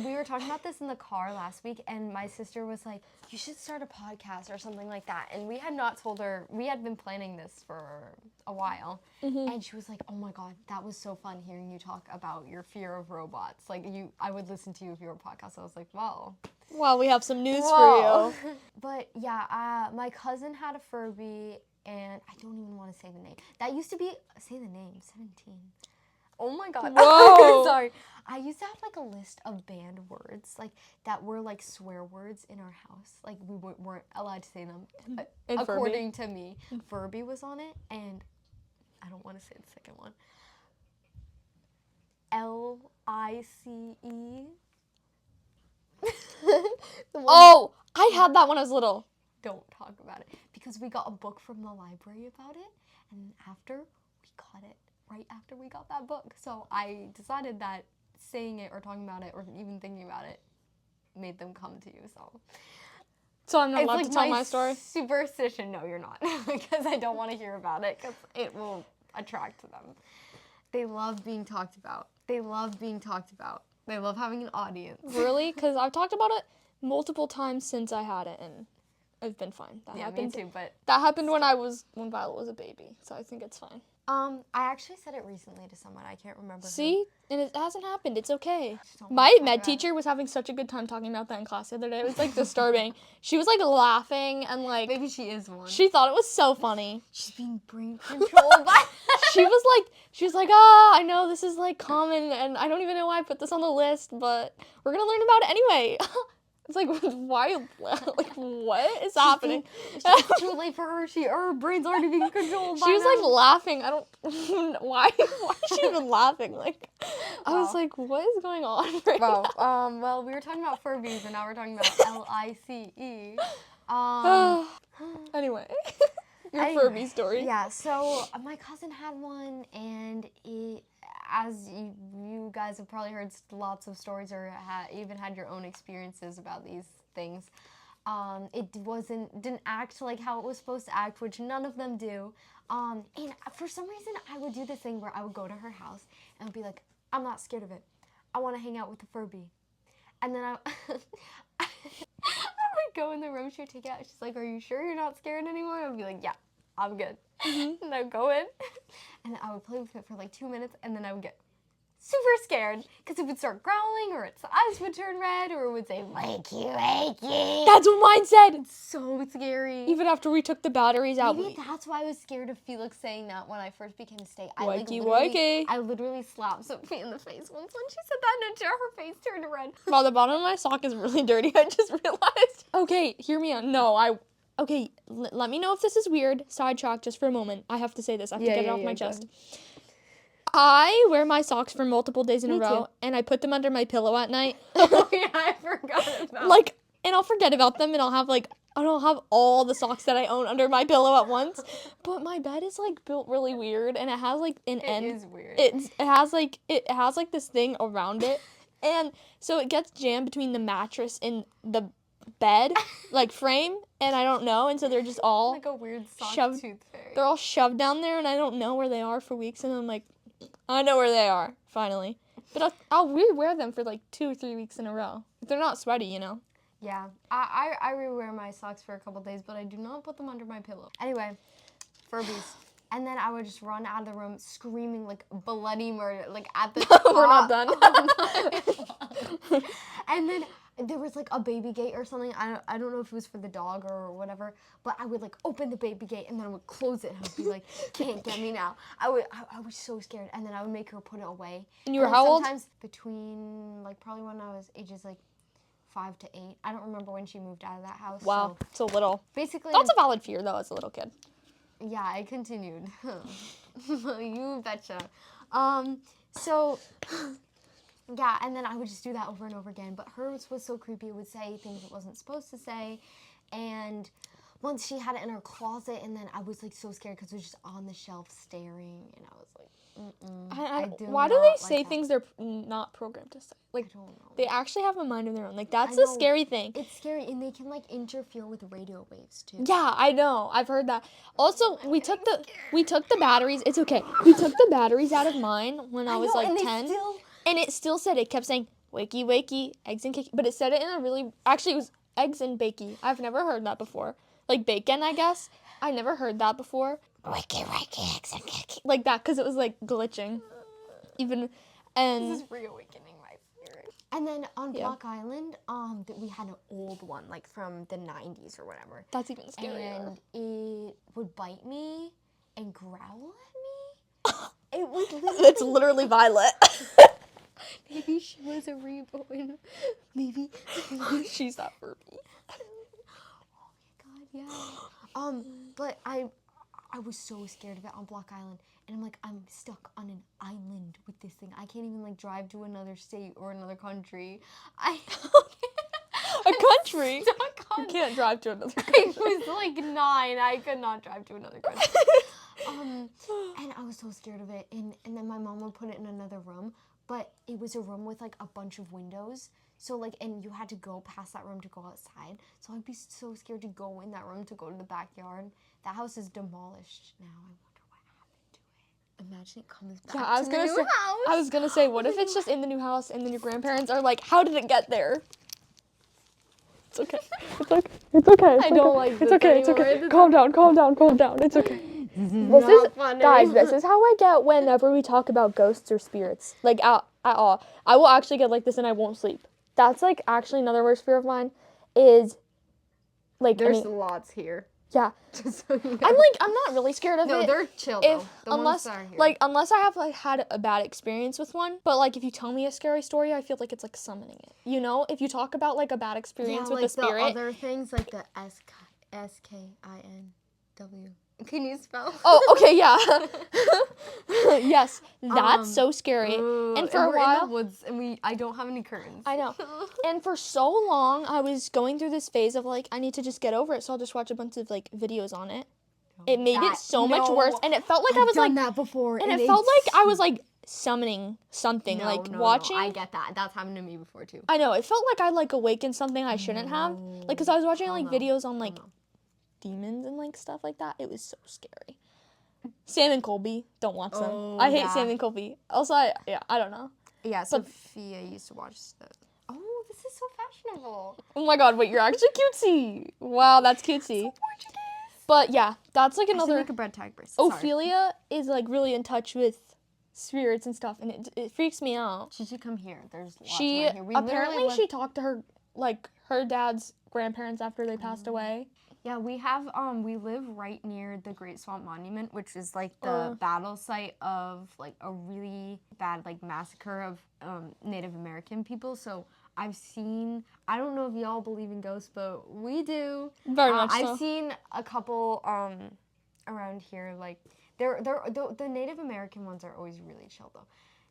we were talking about this in the car last week, and my sister was like, you should start a podcast or something like that. And we had not told her, we had been planning this for a while. And she was like, oh my God, that was so fun hearing you talk about your fear of robots. Like, I would listen to you if you were a podcast. I was like, wow. Well, we have some news for you. But yeah, my cousin had a Furby, and I don't even want to say the name. That used to be, say the name, 17. Oh my God. Whoa. Sorry. I used to have like a list of banned words, like that were like swear words in our house. Like we weren't allowed to say them. And according to me. Furby was on it, and I don't want to say the second one. Lice. Oh, I had that when I was little. Don't talk about it. Because we got a book from the library about it, and after we got it. Right after we got that book. So I decided that saying it or talking about it or even thinking about it made them come to you. So I'm not allowed to tell my story? Superstition. No, you're not. Because I don't want to hear about it because it will attract them. They love being talked about. They love being talked about. They love having an audience. Really? Because I've talked about it multiple times since I had it, and I've been fine. That happened. Me too, but that happened when Violet was a baby, so I think it's fine. I actually said it recently to someone. I can't remember. See? And it hasn't happened. It's okay. Don't My talk med about teacher was having such a good time talking about that in class the other day. It was like disturbing. She was like laughing and like Maybe she is one. she thought it was so funny. She's being brain controlled by She was like, I know this is like common and I don't even know why I put this on the list, but we're gonna learn about it anyway. It's like, why, like, what is happening? It's too late for her. Her brain's already being controlled by She was, now. like, laughing. I don't, why is she even laughing? Like, I was like, what is going on right now? Well, we were talking about Furbies, and now we're talking about Lice. Anyway, your Furby story. Yeah, so my cousin had one, and as you guys have probably heard lots of stories or even had your own experiences about these things, it didn't act like how it was supposed to act, which none of them do. And for some reason, I would do this thing where I would go to her house and I'd be like, I'm not scared of it. I want to hang out with the Furby. And then I would go in the room, she would take it out. She's like, are you sure you're not scared anymore? I'd be like, yeah, I'm good. And I'd go in, and I would play with it for like 2 minutes, and then I would get super scared because it would start growling, or its eyes would turn red, or it would say, wakey, wakey. That's what mine said. It's so scary. Even after we took the batteries out. Maybe that's why I was scared of Felix saying that when I first became a state. Wakey, wakey. I literally slapped Sophie in the face once when she said that, and her face turned red. Wow, the bottom of my sock is really dirty. I just realized. Okay, hear me out. No, Okay, let me know if this is weird. Sidetrack just for a moment. I have to say this. I have to get it off my chest. I wear my socks for multiple days in a row, and I put them under my pillow at night. Oh, yeah, I forgot about and I'll forget about them, and I don't have all the socks that I own under my pillow at once. But my bed is, like, built really weird, and it has, like, an end. It is weird. It has, like, this thing around it. And so it gets jammed between the mattress and the bed, like, frame, and I don't know, and so they're just all like a weird sock shoved, tooth fairy. they're all shoved down there, and I don't know where they are for weeks, and I'm like, I know where they are, finally. But I'll rewear them for, like, 2 or 3 weeks in a row. If they're not sweaty, you know. Yeah, I rewear my socks for a couple days, but I do not put them under my pillow. Anyway, Furbies. And then I would just run out of the room screaming like bloody murder, like at the top. We're not done. And then there was like a baby gate or something. I don't know if it was for the dog or whatever, but I would like open the baby gate and then I would close it and I'd be like, can't get me now. I was so scared, and then I would make her put it away. And you were how old? Sometimes between like probably when I was ages like 5 to 8. I don't remember when she moved out of that house. Wow, so it's a little. basically That's a valid fear though, as a little kid. yeah, I continued. You betcha. So Yeah, and then I would just do that over and over again. But hers was so creepy. It would say things it wasn't supposed to say. And once she had it in her closet, and then I was like so scared because it was just on the shelf staring. And I was like, why do they say things they're not programmed to say? Like, I don't know. they actually have a mind of their own. Like, that's a scary thing. It's scary, and they can like interfere with radio waves too. Yeah, I know. I've heard that. Also, we took the batteries. It's okay. We took the batteries out of mine when I was like 10. And it still said, it kept saying, wakey, wakey, eggs and cake. But it said it in a really, actually it was eggs and bakey. I've never heard that before. Like bacon, I guess. I never heard that before. Wakey, wakey, eggs and cake. Like that, because it was like glitching. This is reawakening my spirit. And then on Block Island, we had an old one, like from the 90s or whatever. That's even scarier. And it would bite me and growl at me. It was literally... It's literally Violet. Maybe she was a reborn. Maybe. She's not for me. Oh my god, yeah. But I was so scared of it on Block Island. And I'm like, I'm stuck on an island with this thing. I can't even like drive to another state or another country. A country? You can't drive to another country. I was like 9. I could not drive to another country. And I was so scared of it. And then my mom would put it in another room. But it was a room with like a bunch of windows. So like, and you had to go past that room to go outside. So I'd be so scared to go in that room to go to the backyard. That house is demolished now. I wonder what happened to it. Imagine it comes back to the new house. I was gonna say, what if it's just in the new house and then your grandparents are like, how did it get there? It's okay. It's okay. It's okay. I don't like this It's okay. It's okay. Calm down. Calm down. Calm down. It's okay. This is funny. Guys, this is how I get whenever we talk about ghosts or spirits. Like at all. I will actually get like this and I won't sleep. That's like actually another worst fear of mine is like There's lots here. Yeah. Just so you know. I'm not really scared of it. No, they're chill though. Unless I have like had a bad experience with one. But like if you tell me a scary story, I feel like it's like summoning it. You know, if you talk about like a bad experience with like a spirit. the other things like the SKINW. Can you spell? Oh, okay, yeah. Yes, that's so scary. And for a while, in the woods, and I don't have any curtains. I know. And for so long, I was going through this phase of like, I need to just get over it, so I'll just watch a bunch of like videos on it. It made it so much worse, and it felt like I was done like that before, and it felt like I was like summoning something, watching. No, I get that. That's happened to me before too. I know. It felt like I like awakened something I shouldn't have, like because I was watching like videos on like demons and like stuff like that. It was so scary. Sam and Colby, don't watch them. I hate Sam and Colby. Also, I don't know. Yeah, Sophia used to watch stuff. Oh, this is so fashionable. Oh my god, wait, you're actually cutesy. Wow, that's cutesy. So Portuguese. But yeah, that's like another. I should make a bread tag bracelet. Ophelia is like really in touch with spirits and stuff, and it freaks me out. She should come here. There's lots She right here. apparently she talked to her her dad's grandparents after they passed away. Yeah, we have we live right near the Great Swamp Monument, which is like the battle site of like a really bad like massacre of Native American people. So I've seen, I don't know if y'all believe in ghosts, but we do. Very much so. I've seen a couple around here, like the Native American ones are always really chill though.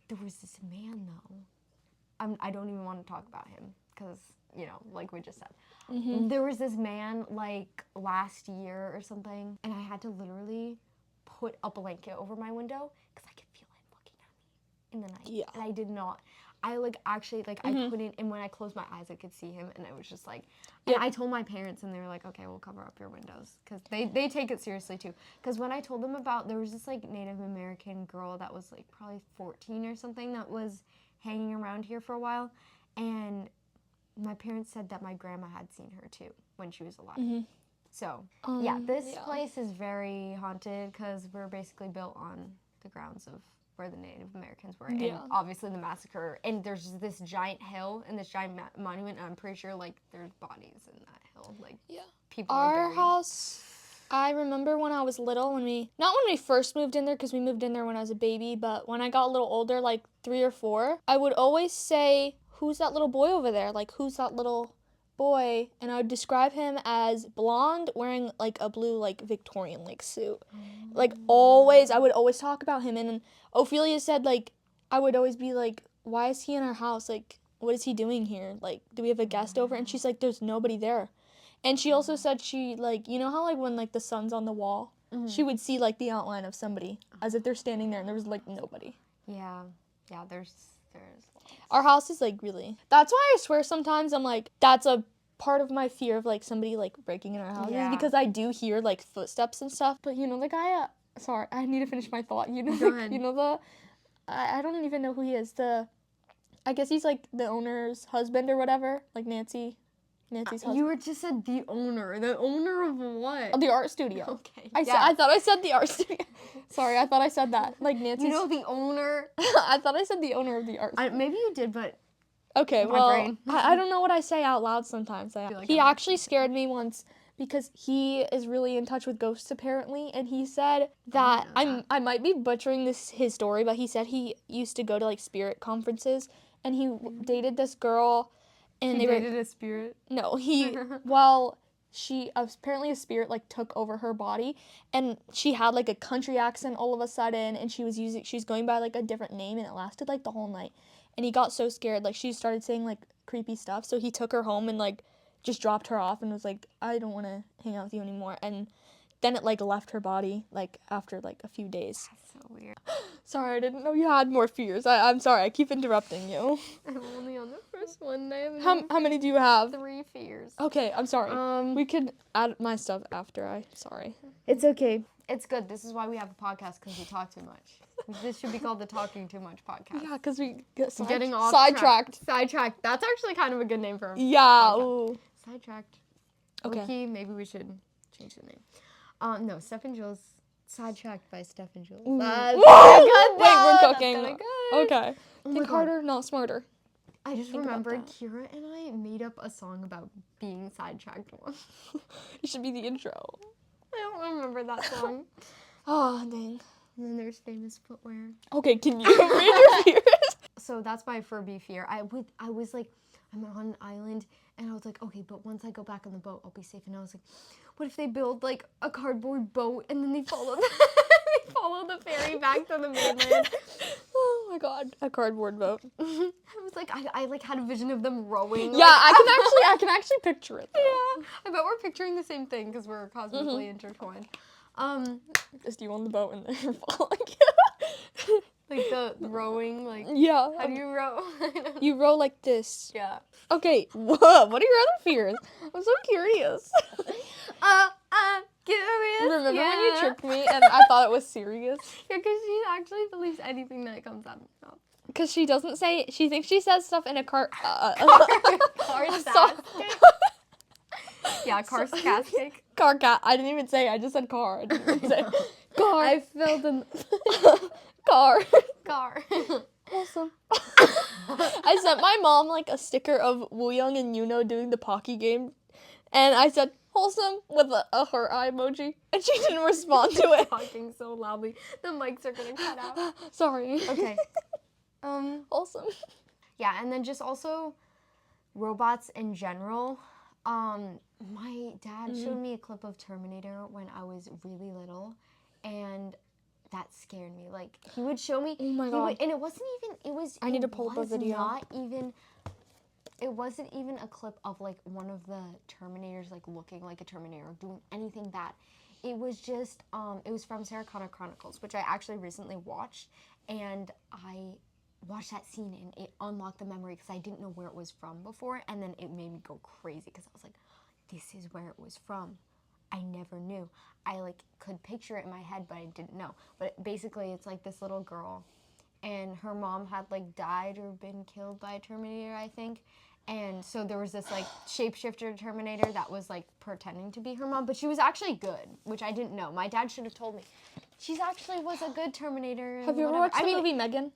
There was this man though. I don't even want to talk about him because, you know, like we just said. Mm-hmm. There was this man like last year or something, and I had to literally put a blanket over my window because I could feel him looking at me in the night. Yeah. And I did not. I like actually like I couldn't, and when I closed my eyes I could see him, and I was just like, and I told my parents, and they were like, okay, we'll cover up your windows, because they take it seriously too. Because when I told them about, there was this like Native American girl that was like probably 14 or something that was hanging around here for a while, and my parents said that my grandma had seen her too when she was alive. Mm-hmm. So yeah, this place is very haunted because we're basically built on the grounds of where the Native Americans were, and obviously the massacre. And there's this giant hill and this giant monument, and I'm pretty sure like there's bodies in that hill, like people. Our house, I remember when I was little, not when we first moved in there, because we moved in there when I was a baby, but when I got a little older, like 3 or 4, I would always say, who's that little boy over there? Like, who's that little boy? And I would describe him as blonde, wearing like a blue like Victorian like suit. Like always, I would always talk about him. And Ophelia said like I would always be like why is he in our house? Like, what is he doing here? Like, do we have a guest over? And she's like, there's nobody there. And she also said she, like, you know how, like, when, like, the sun's on the wall, she would see, like, the outline of somebody as if they're standing there and there was, like, nobody. Yeah, there's Our house is, like, really... That's why I swear sometimes I'm, like, that's a part of my fear of, like, somebody, like, breaking in our house is because I do hear, like, footsteps and stuff. But, you know, the guy... sorry, I need to finish my thought. You know, Go ahead. You know the... I don't even know who he is. I guess he's, like, the owner's husband or whatever. Like, Nancy's husband. You were just said the owner. The owner of what? Oh, the art studio. Okay. I thought I said the art studio. Sorry, I thought I said that. Like, Nancy's... You know the owner? I thought I said the owner of the art studio. Maybe you did, but... Okay, My well, brain. I don't know what I say out loud sometimes. He actually scared me once because he is really in touch with ghosts apparently, and he said that I might be butchering his story, but he said he used to go to like spirit conferences, and he dated this girl, and He dated a spirit? No, apparently a spirit like took over her body, and she had like a country accent all of a sudden, and she was going by like a different name, and it lasted like the whole night. And he got so scared, like, she started saying, like, creepy stuff. So he took her home and, like, just dropped her off and was like, I don't want to hang out with you anymore. And then it, like, left her body, like, after, like, a few days. That's so weird. Sorry, I didn't know you had more fears. I'm sorry, I keep interrupting you. I'm only on the first one. How many do you have? 3 fears. Okay, I'm sorry. We could add my stuff after. Sorry. It's okay. It's good. This is why we have a podcast, because we talk too much. This should be called the Talking Too Much podcast. Yeah, because we get Getting off sidetracked. Sidetracked. That's actually kind of a good name for a Yeah. podcast. Ooh. Sidetracked. Okay. Okay, maybe we should change the name. No, Steph and Jules. Sidetracked by Steph and Jules. That's Wait, we're cooking. That's good. Okay. Oh my Think God. harder, not smarter. I just Think about remembered that. Kira and I made up a song about being sidetracked once. It should be the intro. I don't remember that song. Oh, dang. And then there's famous footwear. Okay, can you read your fears? So that's my Furby fear. I was like, I'm on an island, and I was like, okay, but once I go back on the boat, I'll be safe. And I was like, what if they build like a cardboard boat and then they follow the ferry back to the mainland? Oh my God, a cardboard boat. I was like, I like had a vision of them rowing. Yeah, I can actually picture it. Though. Yeah, I bet we're picturing the same thing because we're cosmically intertwined. Just you on the boat and then you're falling. Like the rowing, like Yeah. how do you row? You row like this. Yeah. Okay, whoa, what are your other fears? I'm so curious. I'm curious. Remember yeah. when you tricked me and I thought it was serious? Yeah, because she actually believes anything that comes out of her mouth. Because she doesn't say, she thinks she says stuff in a car. Yeah, car cascade. Car cat. I didn't even say, I just said car. I didn't even say car. I filled in Car. car. Awesome. I sent my mom like a sticker of Wooyoung and Yuno doing the Pocky game, and I said wholesome with a heart eye emoji, and she didn't respond to it. Talking so loudly, the mics are gonna cut out. Sorry. Okay. Wholesome. Yeah, and then just also robots in general. My dad showed me a clip of Terminator when I was really little, and that scared me. Like, he would show me. Oh my God. And it wasn't even. It was. I need to pull up a video. Not even. It wasn't even a clip of like one of the Terminators like looking like a Terminator or doing anything bad. It was just. It was from Sarah Connor Chronicles, which I actually recently watched, and I watched that scene and it unlocked the memory because I didn't know where it was from before, and then it made me go crazy because I was like, this is where it was from. I never knew. I like could picture it in my head, but I didn't know. But basically it's like this little girl and her mom had like died or been killed by a Terminator, I think. And so there was this like shapeshifter Terminator that was like pretending to be her mom, but she was actually good, which I didn't know. My dad should have told me. She's actually was a good Terminator. Have you ever watched the movie Megan?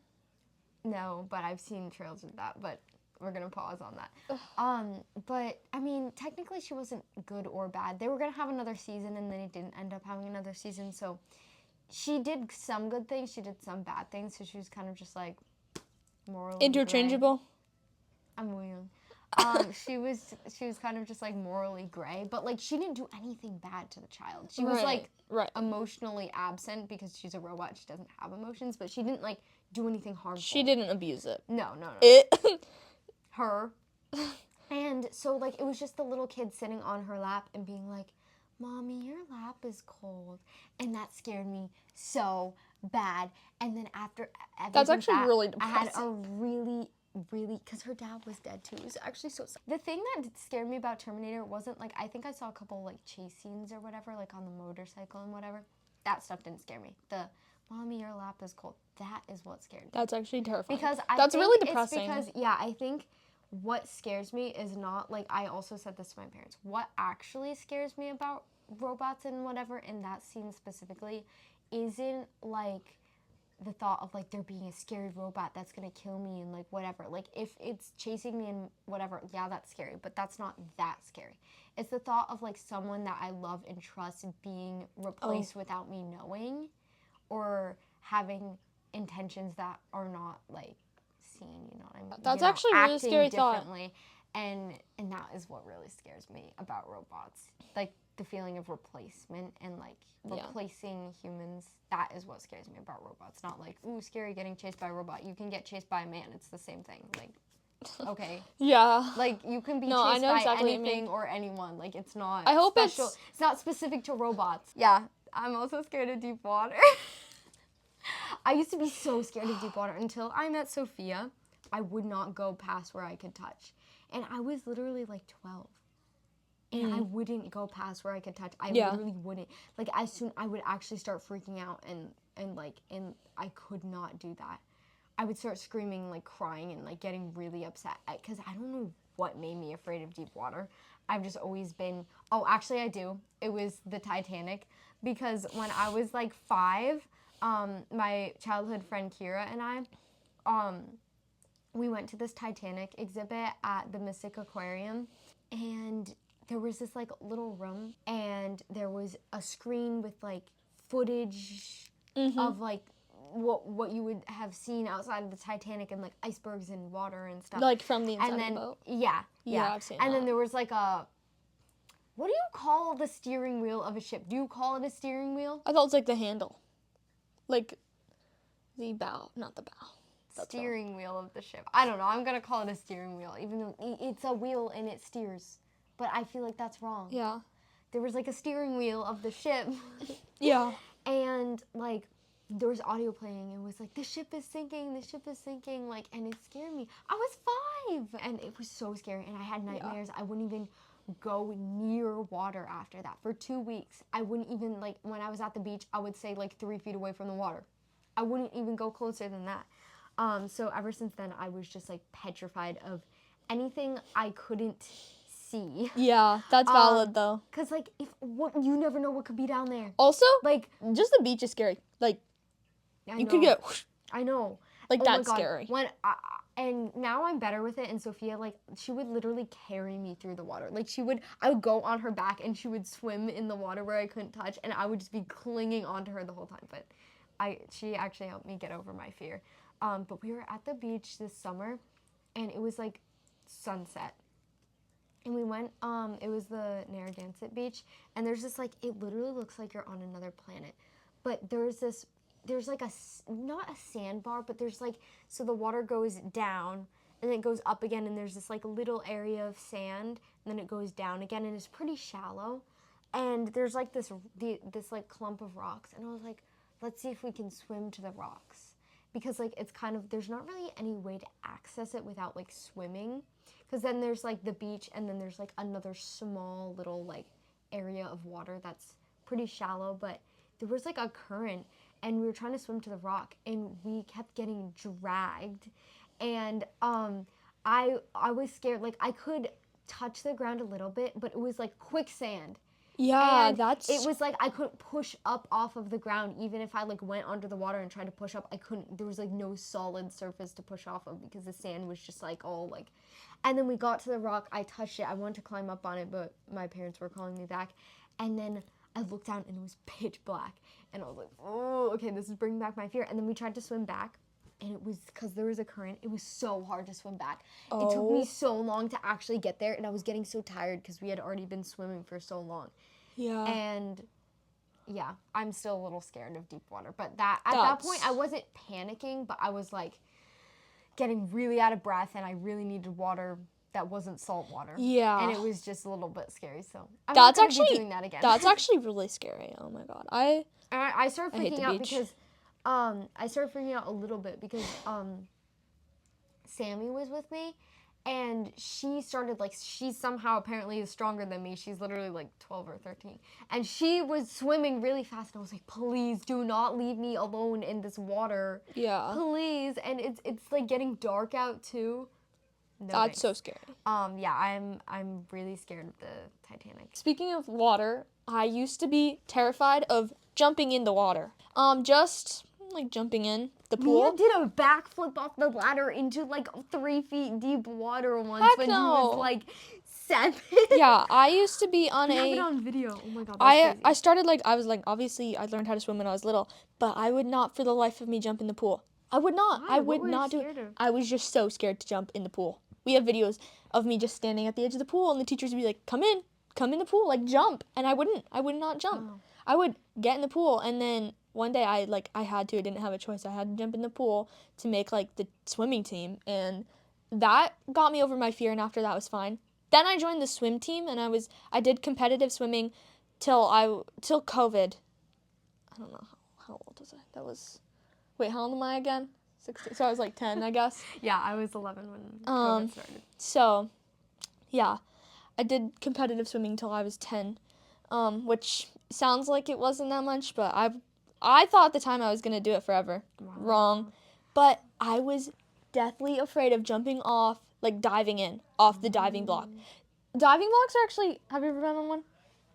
No, but I've seen trailers of that, but we're gonna pause on that. But I mean, technically she wasn't good or bad. They were gonna have another season and then it didn't end up having another season, so she did some good things, she did some bad things, so she was kind of just like morally Interchangeable. gray. I'm young. She was kind of just like morally gray, but like she didn't do anything bad to the child. She was like emotionally absent because she's a robot. She doesn't have emotions, but she didn't like do anything harmful. She didn't abuse it. No. It. Her. And so, like, it was just the little kid sitting on her lap and being like, Mommy, your lap is cold. And that scared me so bad. And then after That's actually that, really I had depressing. a really, because her dad was dead too. It was actually so sad. The thing that scared me about Terminator wasn't, like, I think I saw a couple, like, chase scenes or whatever, like, on the motorcycle and whatever. That stuff didn't scare me. The, Mommy, your lap is cold. That is what scared me. That's actually terrifying. Because That's really depressing. It's because, yeah, I think what scares me is not, like, I also said this to my parents. What actually scares me about robots and whatever, in that scene specifically, isn't, like, the thought of, like, there being a scary robot that's gonna kill me and, like, whatever. Like, if it's chasing me and whatever, yeah, that's scary, but that's not that scary. It's the thought of, like, someone that I love and trust being replaced without me knowing, or having intentions that are not, like, seen, you know what I mean? That's actually a really scary thought. And that is what really scares me about robots. Like, the feeling of replacement and, like, replacing humans. That is what scares me about robots. Not like, ooh, scary getting chased by a robot. You can get chased by a man. It's the same thing. Like, okay. Yeah. Like, you can be No, I chased know by exactly what you anything mean. or anyone. Like, it's not I hope special. it's not specific to robots. Yeah. I'm also scared of deep water. I used to be so scared of deep water until I met Sophia. I would not go past where I could touch. And I was literally like 12. And I wouldn't go past where I could touch. I literally wouldn't. Like, as soon I would actually start freaking out and I could not do that. I would start screaming, like, crying and, like, getting really upset. Because I don't know what made me afraid of deep water. I've just always been, oh, actually I do. It was the Titanic. Because when I was, like, 5, my childhood friend Kira and I, we went to this Titanic exhibit at the Mystic Aquarium. And there was this, like, little room, and there was a screen with, like, footage of, like, what you would have seen outside of the Titanic, and, like, icebergs and water and stuff. like from the inside and then, of the boat. Yeah. I've seen and that. then there was, like, what do you call the steering wheel of a ship? Do you call it a steering wheel? I thought it was like the handle, like the bow, not the bow. That's steering wheel of the ship. I don't know. I'm gonna call it a steering wheel, even though it's a wheel and it steers. But I feel like that's wrong. Yeah. There was, like, a steering wheel of the ship. Yeah. And, like, there was audio playing. It was like, the ship is sinking, like, and it scared me. I was 5, and it was so scary, and I had nightmares. I wouldn't even go near water after that. For 2 weeks, I wouldn't even, like, when I was at the beach, I would stay, like, 3 feet away from the water. I wouldn't even go closer than that. So ever since then, I was just, like, petrified of anything I couldn't see. Yeah, that's valid though. Cause, like, you never know what could be down there. Also, Like, just the beach is scary. Like, you could get whoosh. I know. Like, Oh my that's God. scary. And now I'm better with it. And Sophia, like, she would literally carry me through the water. Like, I would go on her back and she would swim in the water where I couldn't touch, and I would just be clinging onto her the whole time. But she actually helped me get over my fear. But we were at the beach this summer, and it was like sunset. And we went, it was the Narragansett Beach, and there's this, like, it literally looks like you're on another planet. But there's like not a sandbar, but there's, like, so the water goes down, and then it goes up again, and there's this, like, little area of sand, and then it goes down again, and it's pretty shallow. And there's, like, this like, clump of rocks, and I was like, let's see if we can swim to the rocks. Because, like, it's kind of, there's not really any way to access it without, like, swimming. Because then there's, like, the beach, and then there's, like, another small little, like, area of water that's pretty shallow. But there was, like, a current, and we were trying to swim to the rock, and we kept getting dragged. And I was scared. Like, I could touch the ground a little bit, but it was, like, quicksand. Yeah, And that's... it was like I couldn't push up off of the ground. Even if I, like, went under the water and tried to push up, I couldn't. There was, like, no solid surface to push off of because the sand was just, like, all, like... And then we got to the rock. I touched it. I wanted to climb up on it, but my parents were calling me back. And then I looked down, and it was pitch black. And I was like, oh, okay, this is bringing back my fear. And then we tried to swim back. And it was, because there was a current, it was so hard to swim back. It took me so long to actually get there, and I was getting so tired because we had already been swimming for so long. Yeah. And yeah, I'm still a little scared of deep water. But at that point, I wasn't panicking, but I was like getting really out of breath, and I really needed water that wasn't salt water. Yeah. And it was just a little bit scary. So I'm That's not actually be doing that again. That's actually really scary. Oh my god. I started hate the freaking out beach. because I started freaking out a little bit because Sammy was with me, and she started like, she somehow apparently is stronger than me. She's literally like 12 or 13, and she was swimming really fast, and I was like, please do not leave me alone in this water. Yeah. Please. And it's like getting dark out too. No That's thanks. so scary. Yeah, I'm really scared of the Titanic. Speaking of water, I used to be terrified of jumping in the water. Just like jumping in the pool. Mia did a backflip off the ladder into like 3 feet deep water once Heck when no. she was like 7. Yeah, I used to be on We have a it on video. Oh my god, that's crazy. I started like, I was like, obviously I learned how to swim when I was little, but I would not for the life of me jump in the pool. I would not. Why? I What would were you not do scared it. of? I was just so scared to jump in the pool. We have videos of me just standing at the edge of the pool, and the teachers would be like, come in the pool, like jump. And I would not jump. Oh. I would get in the pool, and then one day I didn't have a choice. I had to jump in the pool to make like the swimming team, and that got me over my fear, and after that was fine. Then I joined the swim team, and I did competitive swimming till COVID. I don't know how old was I? How old am I again? 16. So I was like 10, I guess. Yeah, I was 11 when COVID started. So, yeah, I did competitive swimming till I was 10, which sounds like it wasn't that much, but I thought at the time I was gonna do it forever. Wow. Wrong. But I was deathly afraid of jumping off, like diving in off the diving block. Diving blocks are actually. Have you ever been on one?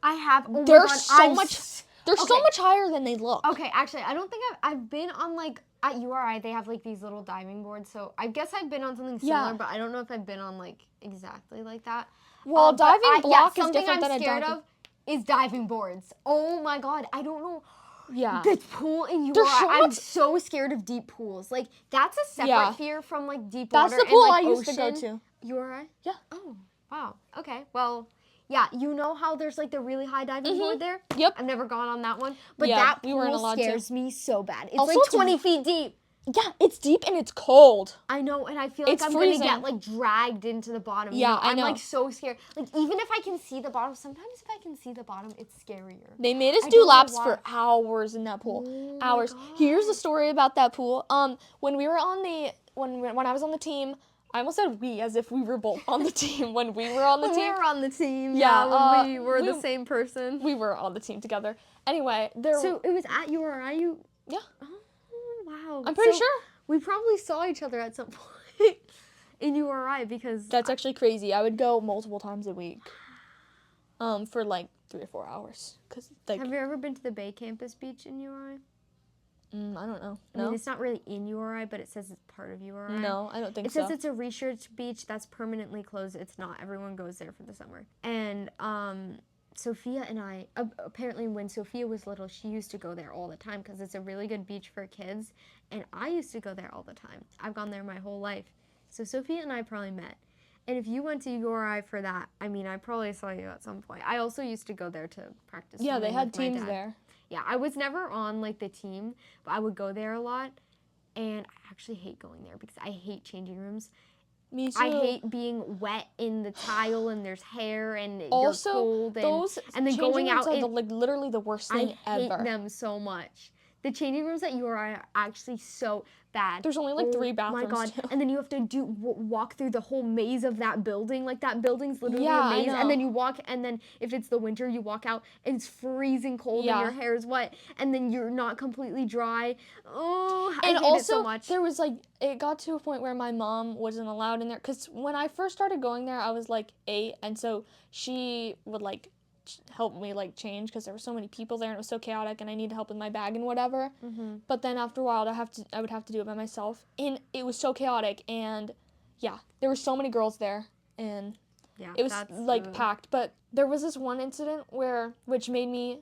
I have. Oh They're my god, so much. They're so Okay. much higher than they look. Okay, actually, I don't think I've been on like at URI. They have like these little diving boards, so I guess I've been on something similar, Yeah. but I don't know if I've been on like exactly like that. Well, But diving block is something different I'm than a scared diving. of is diving boards. Oh my god, I don't know. Yeah. The pool in URI, They're so I'm much- so scared of deep pools. Like, that's a separate Yeah. fear from, like, deep That's water the pool and, like, I used to go ocean. to. URI? Yeah. Oh, wow. Okay, well, yeah, you know how there's, like, the really high diving board there? Yep. I've never gone on that one. But Yeah, that we weren't pool allowed to. scares me so bad. It's, Also, like, it's 20 feet deep. Yeah, it's deep and it's cold. I know, and I feel like It's I'm freezing. gonna get, like, dragged into the bottom. Yeah, I I'm, know. like, so scared. Like, even if I can see the bottom, sometimes if I can see the bottom, it's scarier. They made us I do don't know laps why. for hours in that pool. Oh my Hours. God. Here's a story about that pool. When we were on the when I was on the team, I almost said we as if we were both on the team. When we were on the When team, we were on the team, Yeah, when we were the we- same person. we were on the team together. Anyway, So it was at URI. yeah, Oh wow! I'm pretty So sure. we probably saw each other at some point in URI because That's actually crazy. I would go multiple times a week, for like 3 or 4 hours. Cause like, Have you ever been to the Bay Campus Beach in URI? I don't know. I mean, No, it's not really in URI, but it says it's part of URI. no, I don't think It so. says it's a research beach that's permanently closed. It's not. Everyone goes there for the summer. And Sophia and I, apparently when Sophia was little, she used to go there all the time because it's a really good beach for kids. And I used to go there all the time. I've gone there my whole life. So Sophia and I probably met. And if you went to URI for that, I mean, I probably saw you at some point. I also used to go there to practice. Yeah, they swimming had with my teams dad. there. Yeah, I was never on like the team, but I would go there a lot. And I actually hate going there because I hate changing rooms. Me too. I hate being wet in the tile and there's hair and Also, you're cold those and then changing going rooms out are in- like literally the worst thing I hate ever. them so much. The changing rooms at URI are actually so bad. There's only like 3 Oh bathrooms. my god! too. And then you have to walk through the whole maze of that building. Like that building's literally Yeah, a I maze. know. And then you walk, and then if it's the winter, you walk out, and it's freezing cold, Yeah. and your hair is wet, and then you're not completely dry. Oh, I And hate also, it so much. there was like, it got to a point where my mom wasn't allowed in there. Because when I first started going there, I was like 8. And so she would like help me like change because there were so many people there and it was so chaotic and I needed help with my bag and whatever. But then after a while, I would have to do it by myself. And it was so chaotic. And yeah, there were so many girls there. And Yeah, it was that's, like packed. But there was this one incident which made me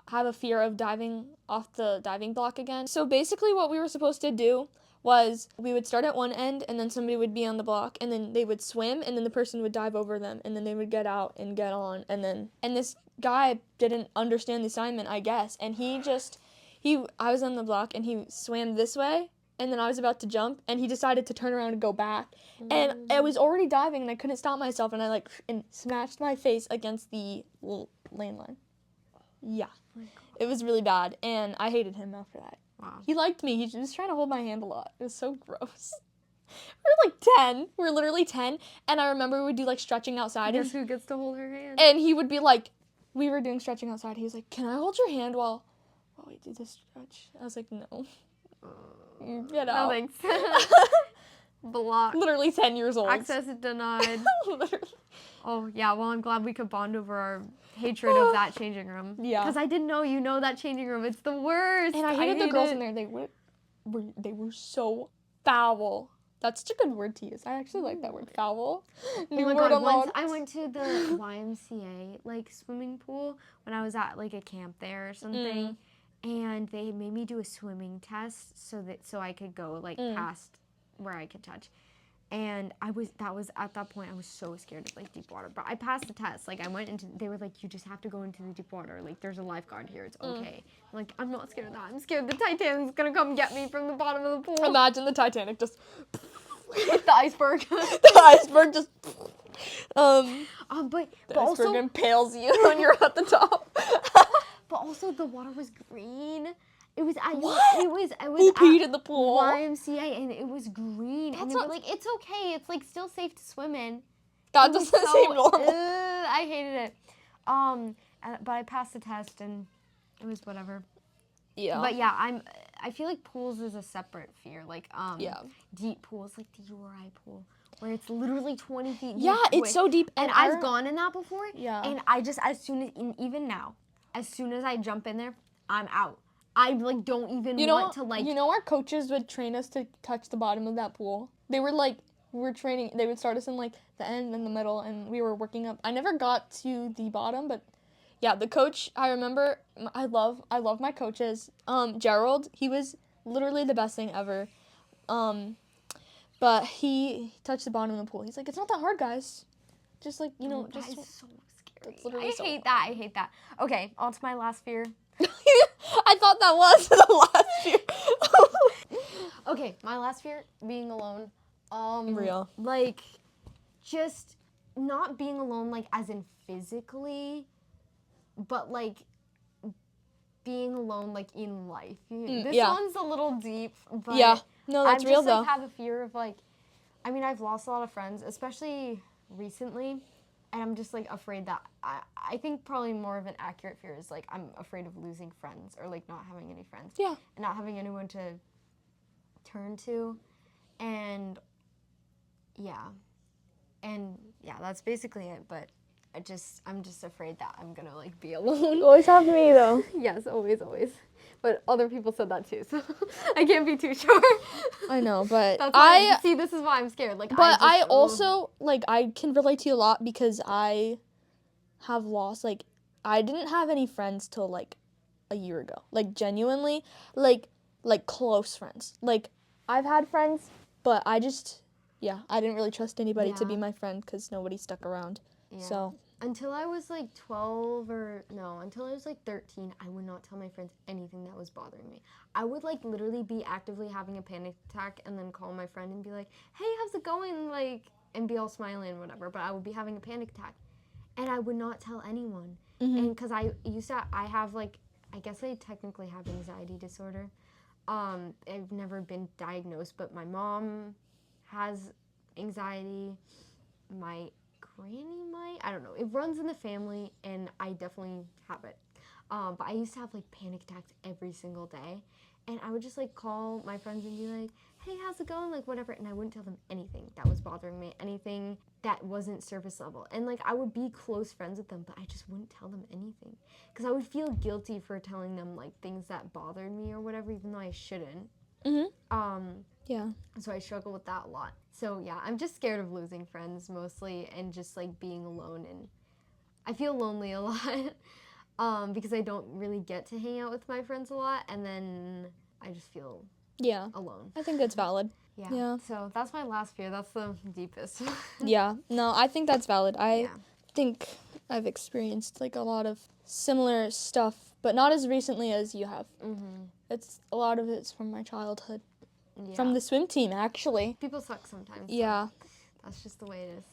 have a fear of diving off the diving block again. So basically what we were supposed to do was we would start at one end and then somebody would be on the block and then they would swim and then the person would dive over them and then they would get out and get on and this guy didn't understand the assignment, I guess, and I was on the block, and he swam this way, and then I was about to jump, and he decided to turn around and go back, and I was already diving, and I couldn't stop myself, and I smashed my face against the lane line. Yeah, it was really bad, and I hated him after that. Wow. He liked me. He was trying to hold my hand a lot. It was so gross. We were 10. We were literally 10, and I remember we would do stretching outside. Guess who gets to hold her hand? And he would be we were doing stretching outside. He was like, "Can I hold your hand while we do this stretch?" I was like, "No." Get out. No thanks. Block. Literally 10 years old. Access denied. Literally. Oh, yeah, well, I'm glad we could bond over our hatred of that changing room. Yeah. Because I didn't know that changing room. It's the worst. And I hated the girls in there. They were so foul. That's such a good word to use. I actually like that word, foul. Oh my God, once I went to the YMCA, swimming pool when I was at, a camp there or something. And they made me do a swimming test so I could go, past where I could touch. And that was at that point I was so scared of deep water, but I passed the test. I went into, they were like, you just have to go into the deep water. There's a lifeguard here. It's okay. I'm not scared of that. I'm scared the Titanic's gonna come get me from the bottom of the pool. Imagine the Titanic just Hit the iceberg. the iceberg just but the also iceberg impales you when you're at the top. but also the water was green. It was at What? It was Who peed in the pool? YMCA, and it was green. And they were like, it's okay. It's still safe to swim in. That doesn't seem normal. I hated it. But I passed the test, and it was whatever. Yeah. But yeah, I feel like pools is a separate fear. Deep pools, like the URI pool, where it's literally 20 feet deep. Yeah, it's so deep. And I've gone in that before. Yeah. And I just, even now, as soon as I jump in there, I'm out. I don't even want to You know, our coaches would train us to touch the bottom of that pool. They were we were training. They would start us in the end and the middle, and we were working up. I never got to the bottom, but yeah, the coach. I remember. I love my coaches. Gerald. He was literally the best thing ever. But he touched the bottom of the pool. He's like, it's not that hard, guys. Just that is so scary. Literally so I hate that. Okay, on to my last fear. I thought that was the last fear. Okay, my last fear, being alone. Real. Just not being alone, as in physically, but being alone, in life. This one's a little deep, but yeah, no, that's real though. I have a fear of I've lost a lot of friends, especially recently. And I'm just afraid that I think probably more of an accurate fear is I'm afraid of losing friends or not having any friends. Yeah. And not having anyone to turn to. And yeah, that's basically it. But I'm just afraid that I'm gonna be alone. You always have me though. Yes, always. But other people said that too, so I can't be too sure. I know, but see, this is why I'm scared. But I also I can relate to you a lot because I have lost I didn't have any friends till a year ago. Genuinely, close friends. I've had friends, but I didn't really trust anybody to be my friend because nobody stuck around. Yeah. So until I was 12 until I was 13, I would not tell my friends anything that was bothering me. I would literally be actively having a panic attack and then call my friend and be like, hey, how's it going? And be all smiling and whatever, but I would be having a panic attack. And I would not tell anyone. Mm-hmm. And because I have I guess I technically have anxiety disorder. I've never been diagnosed, but my mom has anxiety. My granny might. I don't know. It runs in the family, and I definitely have it. But I used to have panic attacks every single day, and I would just call my friends and be like, hey, how's it going? Whatever. And I wouldn't tell them anything that was bothering me, anything that wasn't surface level. And I would be close friends with them, but I just wouldn't tell them anything because I would feel guilty for telling them things that bothered me or whatever, even though I shouldn't. Mm-hmm. Yeah. So I struggle with that a lot. So yeah, I'm just scared of losing friends mostly and just being alone, and I feel lonely a lot because I don't really get to hang out with my friends a lot, and then I just feel alone. I think that's valid. Yeah. So that's my last fear. That's the deepest. Yeah. No, I think that's valid. I think I've experienced like a lot of similar stuff, but not as recently as you have. Mm-hmm. It's a lot of it's from my childhood, Yeah. from the swim team actually. People suck sometimes. so Yeah. that's just the way it is.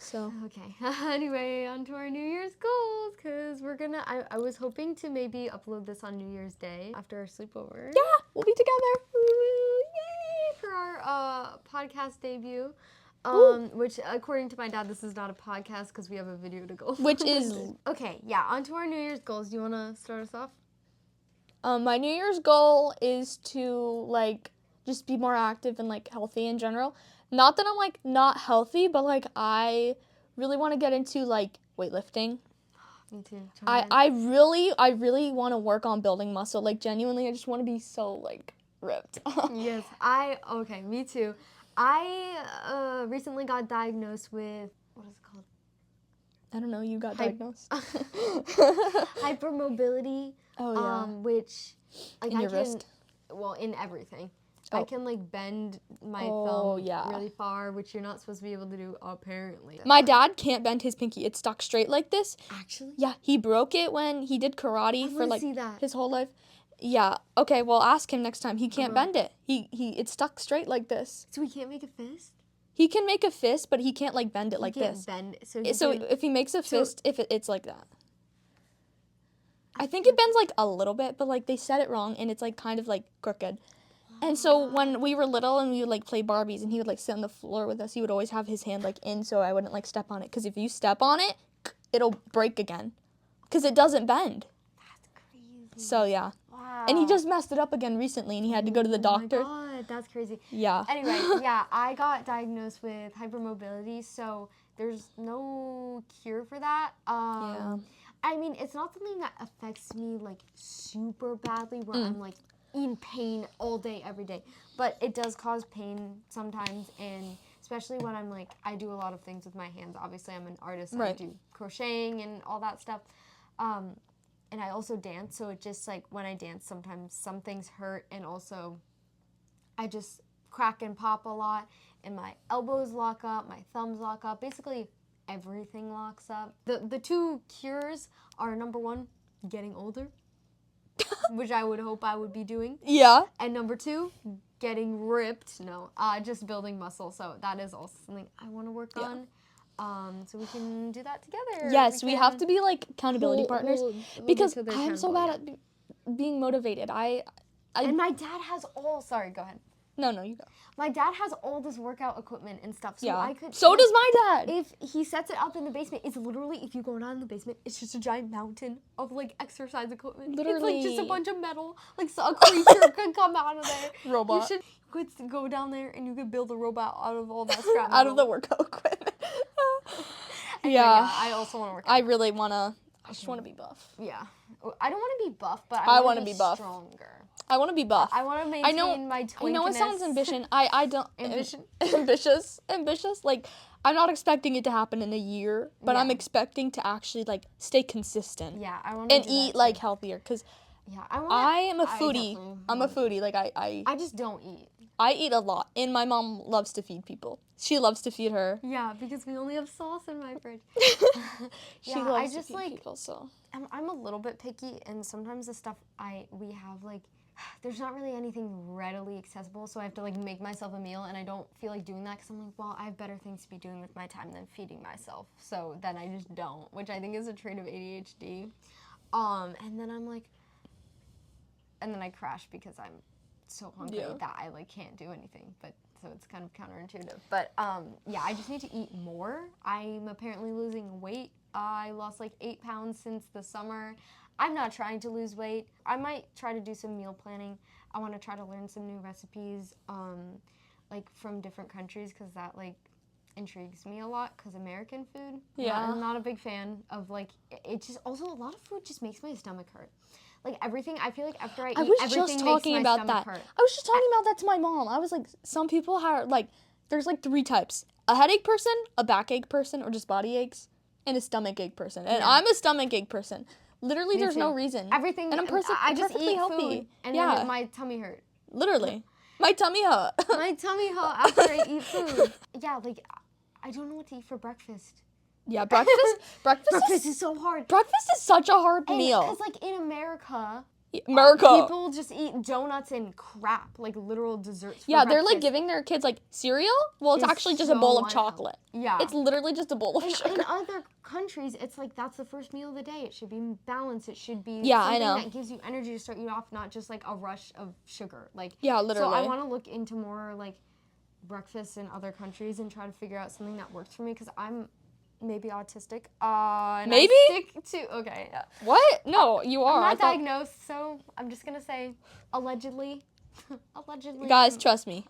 So Okay. Anyway, on to our New Year's goals, because we're gonna. I was hoping to maybe upload this on New Year's Day after our sleepover. yeah, we'll be together. Yay! For our podcast debut. Woo. Which, according to my dad, this is not a podcast because we have a video to go. Which is Okay, yeah, on to our New Year's goals. Do you want to start us off? my New Year's goal is to like just be more active and like healthy in general. Not that I'm like not healthy, but like I really want to get into like weightlifting. Me too. I really want to work on building muscle. Like genuinely, I just want to be so like ripped. Yes, okay, me too. I recently got diagnosed with, what is it called? I don't know. You got diagnosed. Hypermobility. Oh yeah. Which like In I your can, wrist? well, in everything. Oh. I can like bend my Oh, thumb yeah. really far, which you're not supposed to be able to do apparently. My dad can't bend his pinky. It's stuck straight like this. Actually? Yeah, he broke it when he did karate I for wanna like see that. his whole life. Yeah. Okay, well ask him next time. He can't will. bend it. He it's stuck straight like this. So we can't make a fist? He can make a fist, but he can't like bend it like He can't this. bend. So So can, if he makes a fist, it's like that. I think it bends like a little bit, but like they said it wrong and it's like kind of like crooked. And so when we were little and we would like play Barbies and he would like sit on the floor with us, he would always have his hand like in so I wouldn't like step on it. Because if you step on it, it'll break again. Because it doesn't bend. That's crazy. So yeah. Wow. And he just messed it up again recently and he had to go to the doctor. Oh my God, that's crazy. Yeah. Anyway, yeah, I got diagnosed with hypermobility, so there's no cure for that. Yeah. I mean, it's not something that affects me like super badly where I'm like in pain all day, every day. But it does cause pain sometimes, and especially when I'm like, I do a lot of things with my hands. Obviously, I'm an artist. Right. I do crocheting and all that stuff. And I also dance, so it just like when I dance, sometimes some things hurt, and also I just crack and pop a lot, and my elbows lock up, my thumbs lock up. Basically, everything locks up. The two cures are, number one, getting older, which I would hope I would be doing. Yeah. And number two, getting ripped. No, just building muscle. So that is also something I want to work on. So we can do that together. Yes, we have to be like accountability partners hold because each other I'm so accountable, bad at being motivated. And my dad has sorry, go ahead. No, you go. My dad has all this workout equipment and stuff. So Yeah. I could. So does my dad. If he sets it up in the basement, it's literally, if you go down in the basement, it's just a giant mountain of like exercise equipment. Literally. It's like just a bunch of metal. Like so a creature could come out of there. Robot. You could go down there and you could build a robot out of all that scrap Out of the metal. workout equipment. Anyway, Yeah. I also want to work out. I really wanna. I just wanna be buff. Yeah. I don't want to be buff, but I I wanna want to be buff. Stronger. I wanna be buff. I want to maintain my I twinkiness. know it sounds ambitious. I don't. Ambition? Ambitious. Like I'm not expecting it to happen in a year, but I'm Yeah. expecting to actually like stay consistent. Yeah, I want to And eat like healthier, cause Yeah, I am a foodie. I'm a foodie. Like I just don't eat. I eat a lot, and my mom loves to feed people. She loves to feed her. Yeah, because we only have sauce in my fridge. She Yeah, loves I just to feed like people. So I'm a little bit picky, and sometimes the stuff we have like there's not really anything readily accessible, so I have to like make myself a meal, and I don't feel like doing that because I'm like, well, I have better things to be doing with my time than feeding myself. So then I just don't, which I think is a trait of ADHD. And then I'm like, and then I crash because I'm so hungry that I like can't do anything. But so it's kind of counterintuitive. But yeah, I just need to eat more. I'm apparently losing weight. I lost like 8 pounds since the summer. I'm not trying to lose weight. I might try to do some meal planning. I want to try to learn some new recipes, like from different countries, because that like intrigues me a lot. Because American food, I'm not a big fan of like. It just also a lot of food just makes my stomach hurt. Like everything, I feel like after I eat, everything makes my stomach hurt. I was just talking about that to my mom. I was like, some people are like, there's like 3 types: a headache person, a backache person, or just body aches, and a stomach ache person. And I'm a stomach ache person. Literally, there's no reason. Everything. And I'm I just perfectly eat healthy. food, and then my tummy hurt. Literally, my tummy hurt. My tummy hurt after I eat food. Yeah, like I don't know what to eat for breakfast. Yeah, breakfast is so hard. breakfast is such a hard meal. Because, like, in America, America. people just eat donuts and crap, like literal desserts for Yeah, they're breakfast. like giving their kids like cereal. Well, it's It's actually just a so bowl of unhealthy. chocolate. Yeah. It's literally just a bowl of In sugar. other countries, it's like that's the first meal of the day. It should be balanced. It should be Yeah, I something know. that gives you energy to start you off, not just like a rush of sugar. Like Yeah, literally. So I want to look into more like breakfasts in other countries and try to figure out something that works for me because I'm maybe autistic. And Maybe? I stick to okay. Yeah. What? No, you are. I'm I not thought- diagnosed, so I'm just gonna say allegedly. Allegedly. Guys, I'm- trust me.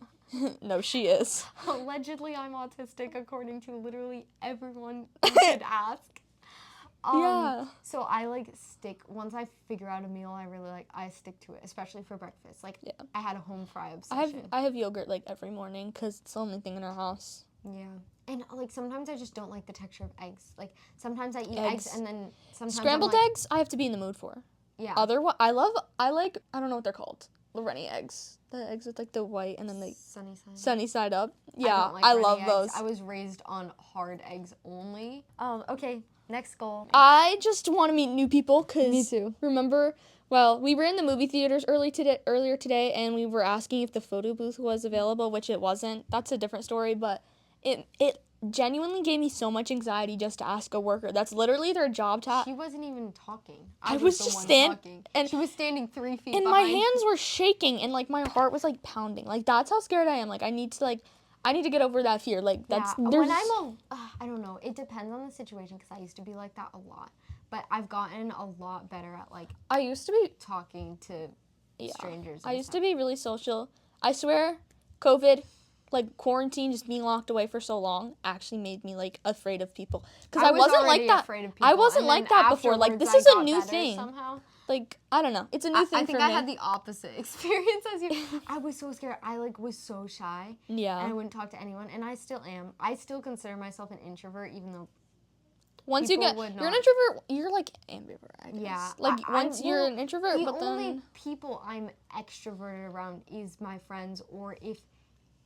No, she is. Allegedly, I'm autistic according to literally everyone you could ask. Yeah. So I like stick, once I figure out a meal I really like, I stick to it, especially for breakfast. Like, Yeah. I had a home fry obsession. I have yogurt like every morning because it's the only thing in our house. Yeah. And like sometimes I just don't like the texture of eggs. Like sometimes I eat eggs and then sometimes Scrambled I'm like, eggs, I have to be in the mood for. Yeah. Otherwise, I like, I don't know what they're called. Loreni eggs. The eggs with like the white and then the Sunny side. sunny side up. Yeah, don't like I runny love eggs. those. I was raised on hard eggs only. Okay, next goal. I just want to meet new people because Me too. remember, well, we were in the movie theaters earlier today, and we were asking if the photo booth was available, which it wasn't. That's a different story, but it genuinely gave me so much anxiety just to ask a worker. That's literally their job She wasn't even talking. I was was the just one stand- talking. and- She was standing 3 feet and behind. my hands were shaking, and like my heart was like pounding. Like that's how scared I am. Like I need to get over that fear. Like that's Yeah, there's when I don't know. It depends on the situation because I used to be like that a lot. But I've gotten a lot better at like I used to be talking to strangers. I used to be really social. I swear, COVID, like quarantine, just being locked away for so long, actually made me like afraid of people. Because I wasn't like that. Afraid of I people, wasn't and like then that before. Like afterwards this is I a got new better thing. somehow. Like I don't know, it's a new thing I for think me. I had the opposite experience as you. I was so scared. I like was so shy. Yeah. And I wouldn't talk to anyone, and I still am. I still consider myself an introvert, even though. Once you people get, would you're an not. introvert. You're like ambivert. I guess. Yeah. Like once you're well, an introvert, the but only then people I'm extroverted around is my friends, or if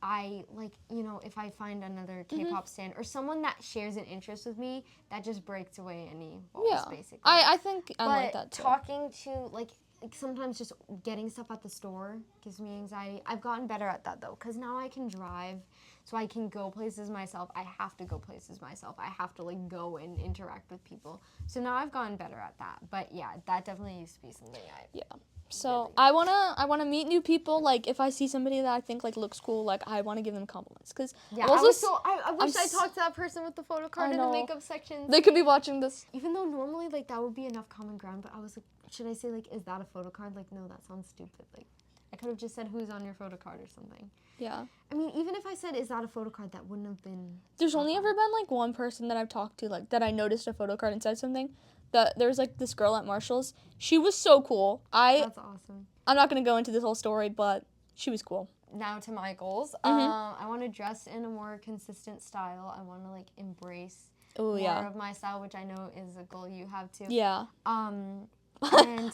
I like, if I find another Mm-hmm. K-pop stan or someone that shares an interest with me, that just breaks away any walls, yeah. basically. I think I'm but like that too. talking to like sometimes just getting stuff at the store gives me anxiety. I've gotten better at that though, because now I can drive, so I can go places myself. I have to go places myself. I have to like go and interact with people. So now I've gotten better at that. But yeah, that definitely used to be something Yeah. So I wanna meet new people. Like if I see somebody that I think like looks cool, like I wanna give them compliments. Cause Yeah, also I wish I talked to that person with the photo card in the know. makeup section. they could be watching this. Even though normally like that would be enough common ground, but I was like, should I say like, is that a photo card? Like, no, that sounds stupid. Like, I could have just said who's on your photo card or something. Yeah. I mean, even if I said, is that a photo card, that wouldn't have been. There's only ever been like one person that I've talked to like that I noticed a photo card and said something. There was like this girl at Marshall's. She was so cool. That's awesome. I'm not gonna go into this whole story, but she was cool. Now to my goals. Mm-hmm. I want to dress in a more consistent style. I want to like embrace Oh more yeah. of my style, which I know is a goal you have too. Yeah. And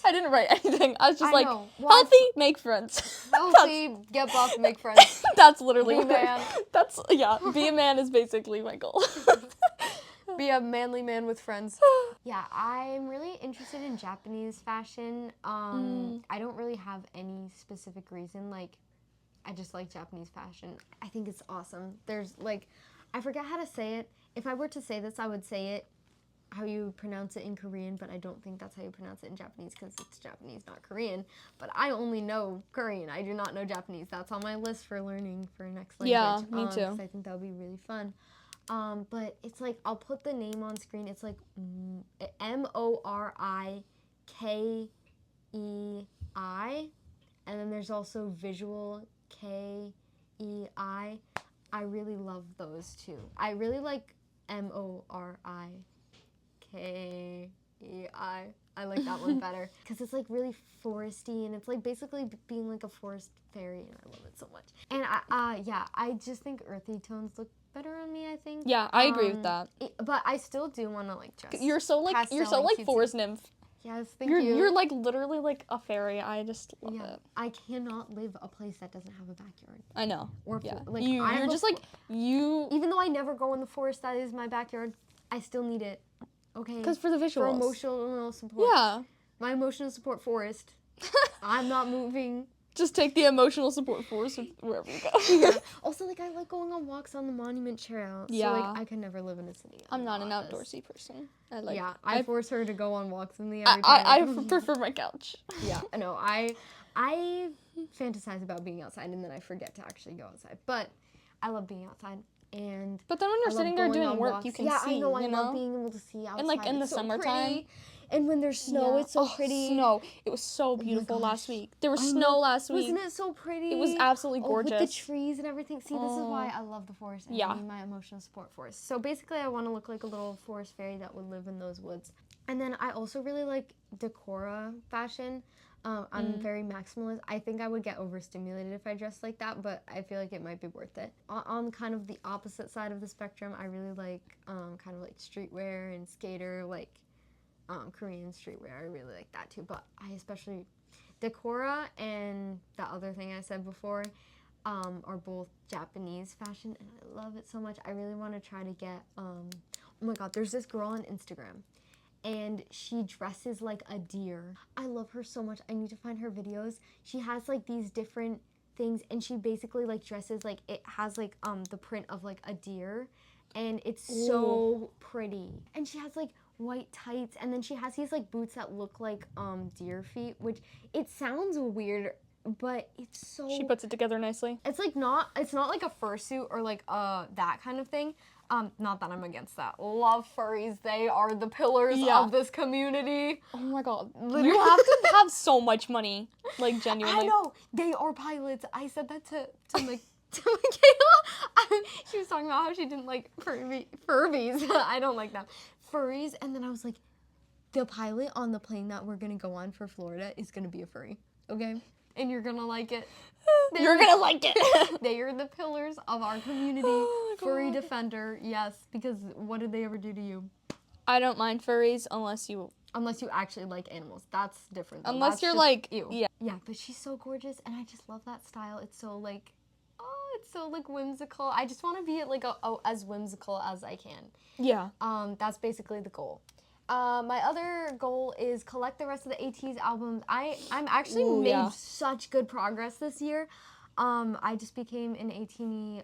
I didn't write anything. I was just I like know. Well, healthy, make friends. healthy, get buff, make friends. That's literally Be a what- man. That's be a man is basically my goal. Be a manly man with friends. Yeah, I'm really interested in Japanese fashion. I don't really have any specific reason. Like, I just like Japanese fashion. I think it's awesome. There's like, I forget how to say it. If I were to say this, I would say it how you pronounce it in Korean, but I don't think that's how you pronounce it in Japanese because it's Japanese, not Korean. But I only know Korean. I do not know Japanese. That's on my list for learning for next language. Yeah, me too. 'Cause I think that would be really fun. But it's like, I'll put the name on screen. It's like Morikei. And then there's also visual Kei. I really love those two. I really like Morikei. I like that one better because it's like really foresty and it's like basically being like a forest fairy, and I love it so much. And I just think earthy tones look better on me, I think. Yeah, I agree with that. But I still do want to like dress. You're so like cutesy. forest nymph. Yes, thank you. You're like literally like a fairy. I just love Yeah, it. I cannot live a place that doesn't have a backyard. I know. Or Yeah. like You're just like you. even though I never go in the forest, that is my backyard. I still need it. Okay. Because for the visuals. For emotional support. Yeah. My emotional support forest. I'm not moving. Just take the emotional support force wherever you go. Yeah. Also, like, I like going on walks on the Monument Trail. Yeah. So, like, I could never live in a city. I'm not an outdoorsy person. I force her to go on walks with me every time. I prefer my couch. Yeah, I know. I fantasize about being outside and then I forget to actually go outside. But I love being outside. But then when you're sitting there doing work, you can see. I know. I love being able to see outside. And like in the so summertime. pretty. And when there's snow, it's so pretty. Snow. It was so beautiful last week. There was snow last week. Wasn't it so pretty? It was absolutely gorgeous. With the trees and everything. See, this is why I love the forest and I need my emotional support forest. So basically, I want to look like a little forest fairy that would live in those woods. And then I also really like decora fashion. I'm very maximalist. I think I would get overstimulated if I dressed like that, but I feel like it might be worth it. On kind of the opposite side of the spectrum, I really like kind of like streetwear and skater, like Korean streetwear. I really like that too, but I especially decora and the other thing I said before are both Japanese fashion, and I love it so much. I really want to try to get oh my god, there's this girl on Instagram and she dresses like a deer. I love her so much. I need to find her videos. She has like these different things and she basically like dresses like it has like the print of like a deer, and it's so pretty. And she has like white tights, and then she has these like boots that look like deer feet, which it sounds weird, but it's so... She puts it together nicely. It's like it's not like a fursuit or like that kind of thing. Not that I'm against that. Love furries. They are the pillars of this community. Oh my god. You have to have so much money. Like, genuinely. I know. They are pilots. I said that to Michaela. She was talking about how she didn't like Furbies. I don't like them. Furries. And then I was like, the pilot on the plane that we're going to go on for Florida is going to be a furry. Okay? And you're going to like it. You're going to like it. They are the pillars of our community. Oh Furry defender. Yes. Because what did they ever do to you? I don't mind furries unless you actually like animals. That's different. Though. Unless That's you're just, like, ew. yeah. Yeah, but she's so gorgeous, and I just love that style. It's so like, it's so like whimsical. I just want to be like as whimsical as I can. Yeah. That's basically the goal. My other goal is collect the rest of the ATEEZ albums. I'm actually made such good progress this year. I just became an ATEEZ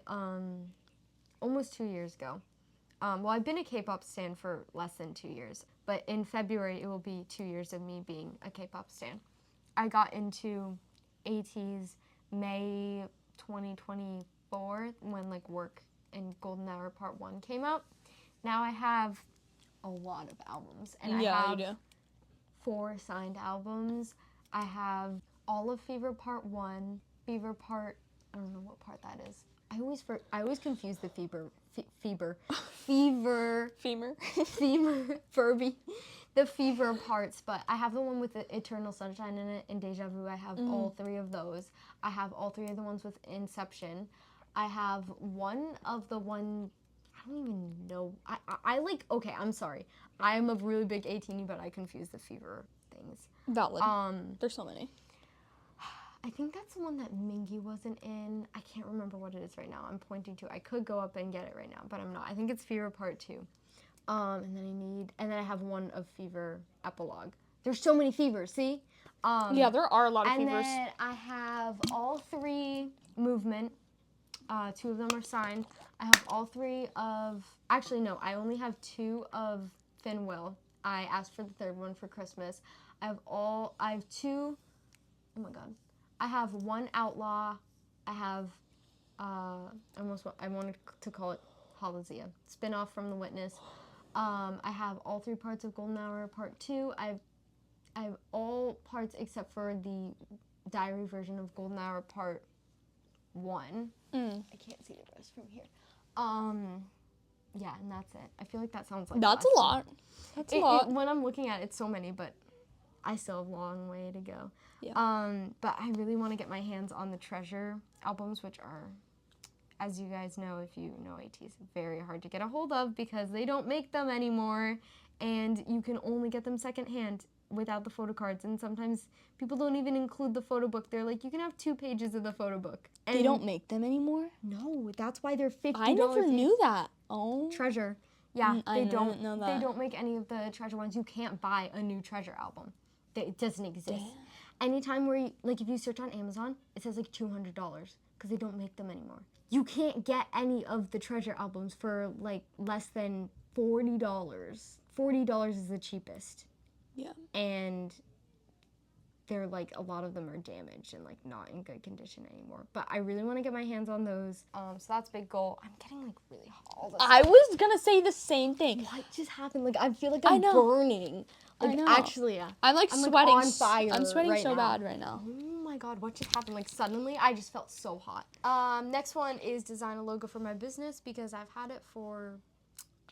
almost 2 years ago. Well, I've been a K-pop stan for less than 2 years, but in February it will be 2 years of me being a K-pop stan. I got into ATEEZ May 2024 when like Work and Golden Hour Part 1 came out. Now I have a lot of albums, and I have 4 signed albums. I have all of Fever Part 1, Fever Part, I don't know what part that is. I always confuse the Furby, the Fever parts, but I have the one with the Eternal Sunshine in it and Deja Vu. I have all 3 of those. I have all 3 of the ones with Inception. I have one of the one, I don't even know. I like, okay, I'm sorry. I'm a really big ATEEZ, but I confuse the Fever things. Valid. There's so many. I think that's the one that Mingy wasn't in. I can't remember what it is right now. I'm pointing to. I could go up and get it right now, but I'm not. I think it's Fever Part 2. And then I have one of Fever Epilogue. There's so many Fevers, see? Yeah, there are a lot of Fevers. And then I have all 3 Movement. 2 of them are signed. I have all 3 of... Actually, no. I only have 2 of Finwill. I asked for the 3rd one for Christmas. I have 2... Oh my god. I have 1 Outlaw. I have, I wanted to call it Halazia, spin-off from The Witness. I have all 3 parts of Golden Hour Part 2. I have all parts except for the diary version of Golden Hour Part 1. I can't see the rest from here. Yeah, and that's it. I feel like that sounds like That's a lot. That's a lot. When I'm looking at it, it's so many, but I still have a long way to go. Yeah. But I really want to get my hands on the Treasure albums, which are, as you guys know, if you know ATEEZ, very hard to get a hold of because they don't make them anymore, and you can only get them secondhand without the photo cards, and sometimes people don't even include the photo book. They're like, you can have 2 pages of the photo book. And they don't make them anymore? No, that's why they're $50. I never knew that. Oh. Treasure. Yeah, I they didn't know They that. don't make any of the Treasure ones. You can't buy a new Treasure album. It doesn't exist. Anytime where if you search on Amazon, it says like $200 because they don't make them anymore. You can't get any of the Treasure albums for like less than $40. $40 is the cheapest. Yeah. And they're like, a lot of them are damaged and like not in good condition anymore. But I really want to get my hands on those. So that's a big goal. I'm getting like really hot. I was gonna say the same thing. What just happened? Like I feel like I I'm know. burning. Like I know. actually, yeah. I'm like I'm, like, sweating. on fire I'm sweating right so now. bad right now. Oh my god, what just happened? Like suddenly, I just felt so hot. Next one is design a logo for my business because I've had it for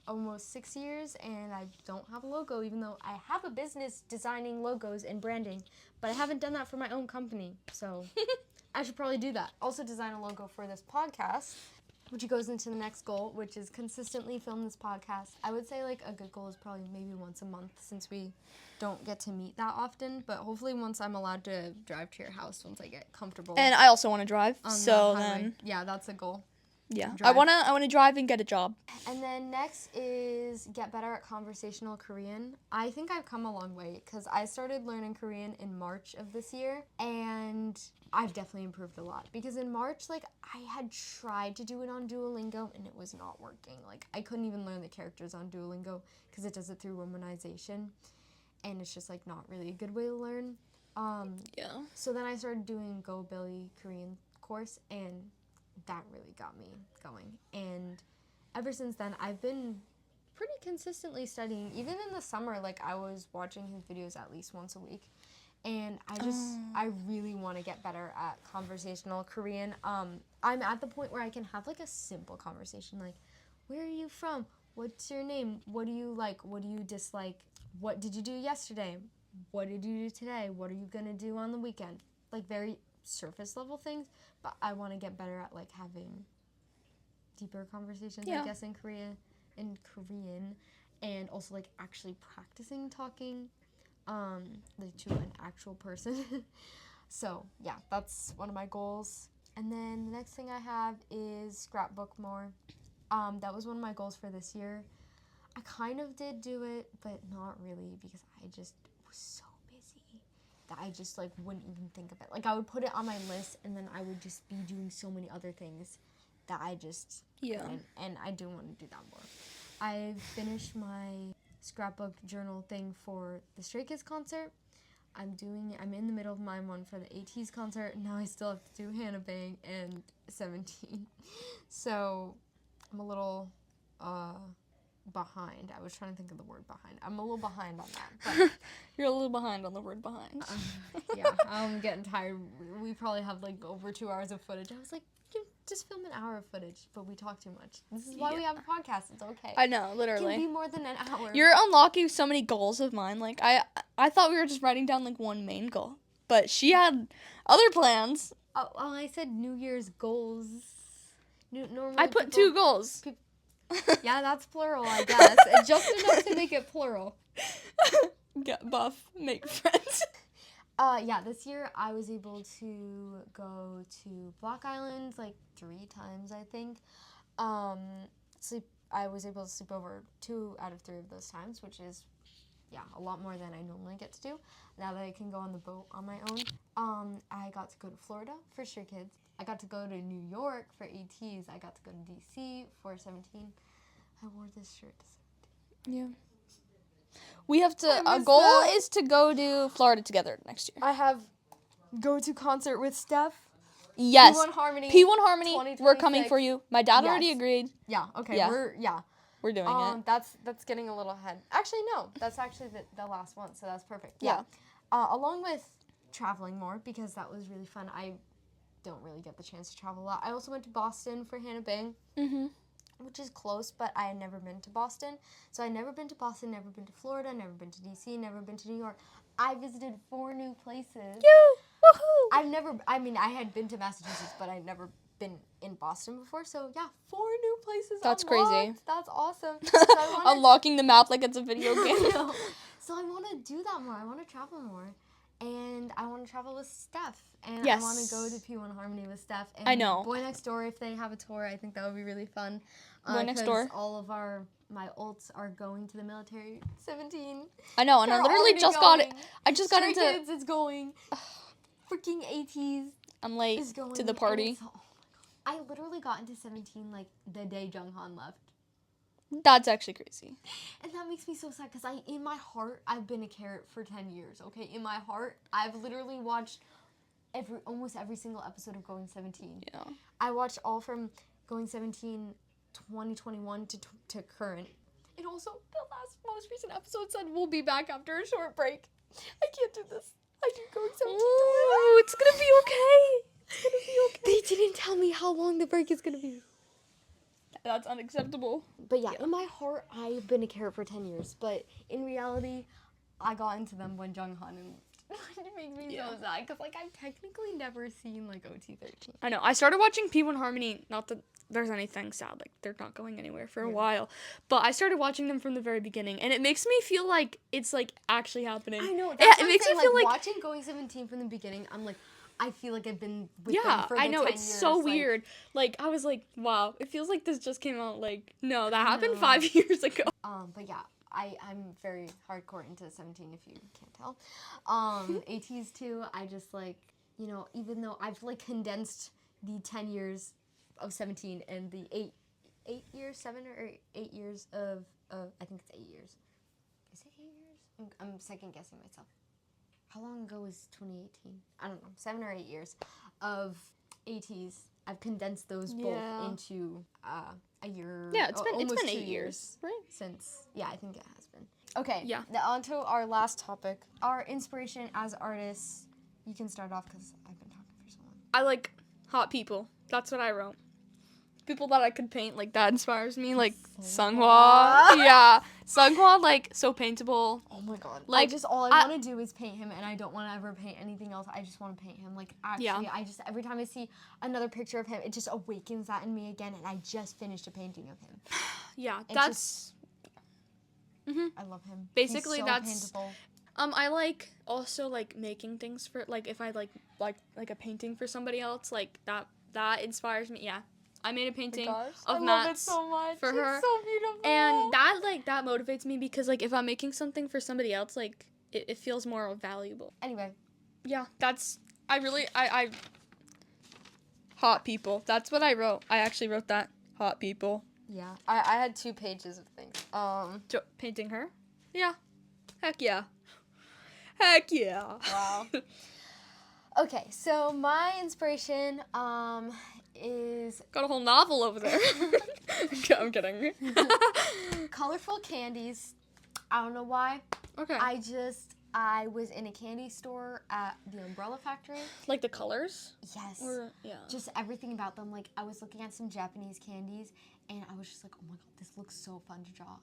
almost 6 years and I don't have a logo, even though I have a business designing logos and branding, but I haven't done that for my own company, so I should probably do that. Also design a logo for this podcast, which goes into the next goal, which is consistently film this podcast. I would say like a good goal is probably maybe once a month since we don't get to meet that often, but hopefully once I'm allowed to drive to your house once I get comfortable. And I also want to drive. on So the highway. then, Yeah, that's a goal. yeah, I Drive. wanna drive and get a job. And then next is get better at conversational Korean. I think I've come a long way because I started learning Korean in March of this year and I've definitely improved a lot because in March, like I had tried to do it on Duolingo and it was not working. Like I couldn't even learn the characters on Duolingo because it does it through romanization and it's just like not really a good way to learn. Yeah. So then I started doing Go Billy Korean course and that really got me going. And ever since then, I've been pretty consistently studying. Even in the summer, like I was watching his videos at least once a week. And I really want to get better at conversational Korean. I'm at the point where I can have like a simple conversation, like, where are you from? What's your name? What do you like? What do you dislike? What did you do yesterday? What did you do today? What are you going to do on the weekend? Like very surface level things, but I want to get better at like having deeper conversations, I guess, in Korean, and also like actually practicing talking like to an actual person. So yeah, that's one of my goals. And then the next thing I have is scrapbook more. That was one of my goals for this year. I kind of did do it, but not really because I just was so busy that I just like wouldn't even think of it. Like I would put it on my list and then I would just be doing so many other things that I just couldn't, and I do want to do that more. I've finished my scrapbook journal thing for the Stray Kids concert. I'm in the middle of my one for the ATEEZ concert, and now I still have to do Hannah Bang and 17. So I'm a little behind. I was trying to think of the word behind. I'm a little behind on that. But You're a little behind on the word behind. yeah, I'm getting tired. We probably have like over 2 hours of footage. I was like, you just film an hour of footage, but we talk too much. This is why we have a podcast. It's okay. I know, It literally. can be more than an hour. You're unlocking so many goals of mine. Like I thought we were just writing down like one main goal, but she had other plans. Oh, I said New Year's goals. Normally I put 2 goals. Yeah, that's plural, I guess. Just enough to make it plural. Get buff, make friends. Yeah, this year I was able to go to Block Island like 3 times, I think. I was able to sleep over 2 out of 3 of those times, which is, yeah, a lot more than I normally get to do. Now that I can go on the boat on my own. I got to go to Florida for Stray Kids. I got to go to New York for ATEEZ. I got to go to DC for 17. I wore this shirt to 17. Yeah. We have to. Our goal is to go to Florida together next year. I have go to concert with Steph. Yes. P1 Harmony. P1 Harmony. We're coming for you. My dad already Yes. agreed. Yeah. Okay. Yeah. We're doing it. That's getting a little ahead. Actually, no. That's actually the last one. So that's perfect. Yeah. Along with traveling more because that was really fun. I don't really get the chance to travel a lot. I also went to Boston for Hannah Bang. Mhm. Which is close, but I had never been to Boston. So I never been to Boston, never been to Florida, never been to DC, never been to New York. I visited 4 new places. Woohoo! I had been to Massachusetts, but I'd never been in Boston before. So yeah, 4 new places. That's unlocked. crazy. That's awesome. So I wanna, Unlocking the map like it's a video game. So I want to do that more. I want to travel more. And I want to travel with Steph. And Yes. I want to go to P1 Harmony with Steph. And I know. Boy Next Door, if they have a tour, I think that would be really fun. Boy Next 'cause Door. All of our my ults are going to the military. 17. I know, and I They're literally already just got it. going. I just got Stray into. Kids is going. Freaking ATs I'm late is going to the and party. it's- oh my god. I literally got into 17 like the day Junghan left. That's actually crazy. And that makes me so sad because in my heart, I've been a carrot for 10 years, okay? In my heart, I've literally watched almost every single episode of Going 17. Yeah. I watched all from Going 17 2021 to current. And also, the most recent episode said we'll be back after a short break. I can't do this. I keep Going 17. Ooh, it's gonna be okay. It's gonna be okay. They didn't tell me how long the break is gonna be. That's unacceptable. But yeah, in my heart, I've been a carrot for 10 years. But in reality, I got into them when Junghan and it makes me so sad because like I've technically never seen like OT13. I know. I started watching P1 Harmony. Not that there's anything sad. Like, they're not going anywhere for a while. But I started watching them from the very beginning. And it makes me feel like it's, like, actually happening. I know. Yeah, it makes me feel like... watching Going 17 from the beginning, I'm like, I feel like I've been with them for the I know. 10 It's years, so like, weird. Like, I was like, wow. It feels like this just came out, like, no, that happened 5 years ago. But yeah, I'm very hardcore into 17 if you can't tell. ATs too, I just like, you know, even though I've like condensed the 10 years of 17 and the 8 years, 7 or 8 years of I think it's 8 years. Is it 8 years? I'm second guessing myself. How long ago was 2018? I don't know, 7 or 8 years of ATs. I've condensed those both into a year. Yeah, it's been almost 8 2 years, right? Since, yeah, I think it has been. Okay, Yeah. now on to our last topic. Our inspiration as artists. You can start off because I've been talking for so long. I like hot people. That's what I wrote. People that I could paint, like, that inspires me. Like, Sunghwa. Yeah. Sunghwa, like, so paintable. Oh my god. Like, all I want to do is paint him, and I don't want to ever paint anything else. I just want to paint him. Like, actually, every time I see another picture of him, it just awakens that in me again, and I just finished a painting of him. Yeah, It that's... I love him. Basically, He's so that's... paintable. I like also like making things for like if I like a painting for somebody else, like that inspires me. Yeah. I made a painting of Matt's so much. for her. It's so beautiful. And that motivates me because like if I'm making something for somebody else, like it feels more valuable. Anyway. Yeah, that's I hot people. That's what I wrote. I actually wrote that. Hot people. Yeah. I had 2 pages of things. Painting her? Yeah. Heck yeah. Heck yeah. Wow. Okay, so my inspiration is got a whole novel over there. I'm kidding. colorful candies. I don't know why. Okay. I was in a candy store at the Umbrella Factory. Like the colors? Yes. Or yeah. Just everything about them. Like I was looking at some Japanese candies and I was just like, oh my god, this looks so fun to draw.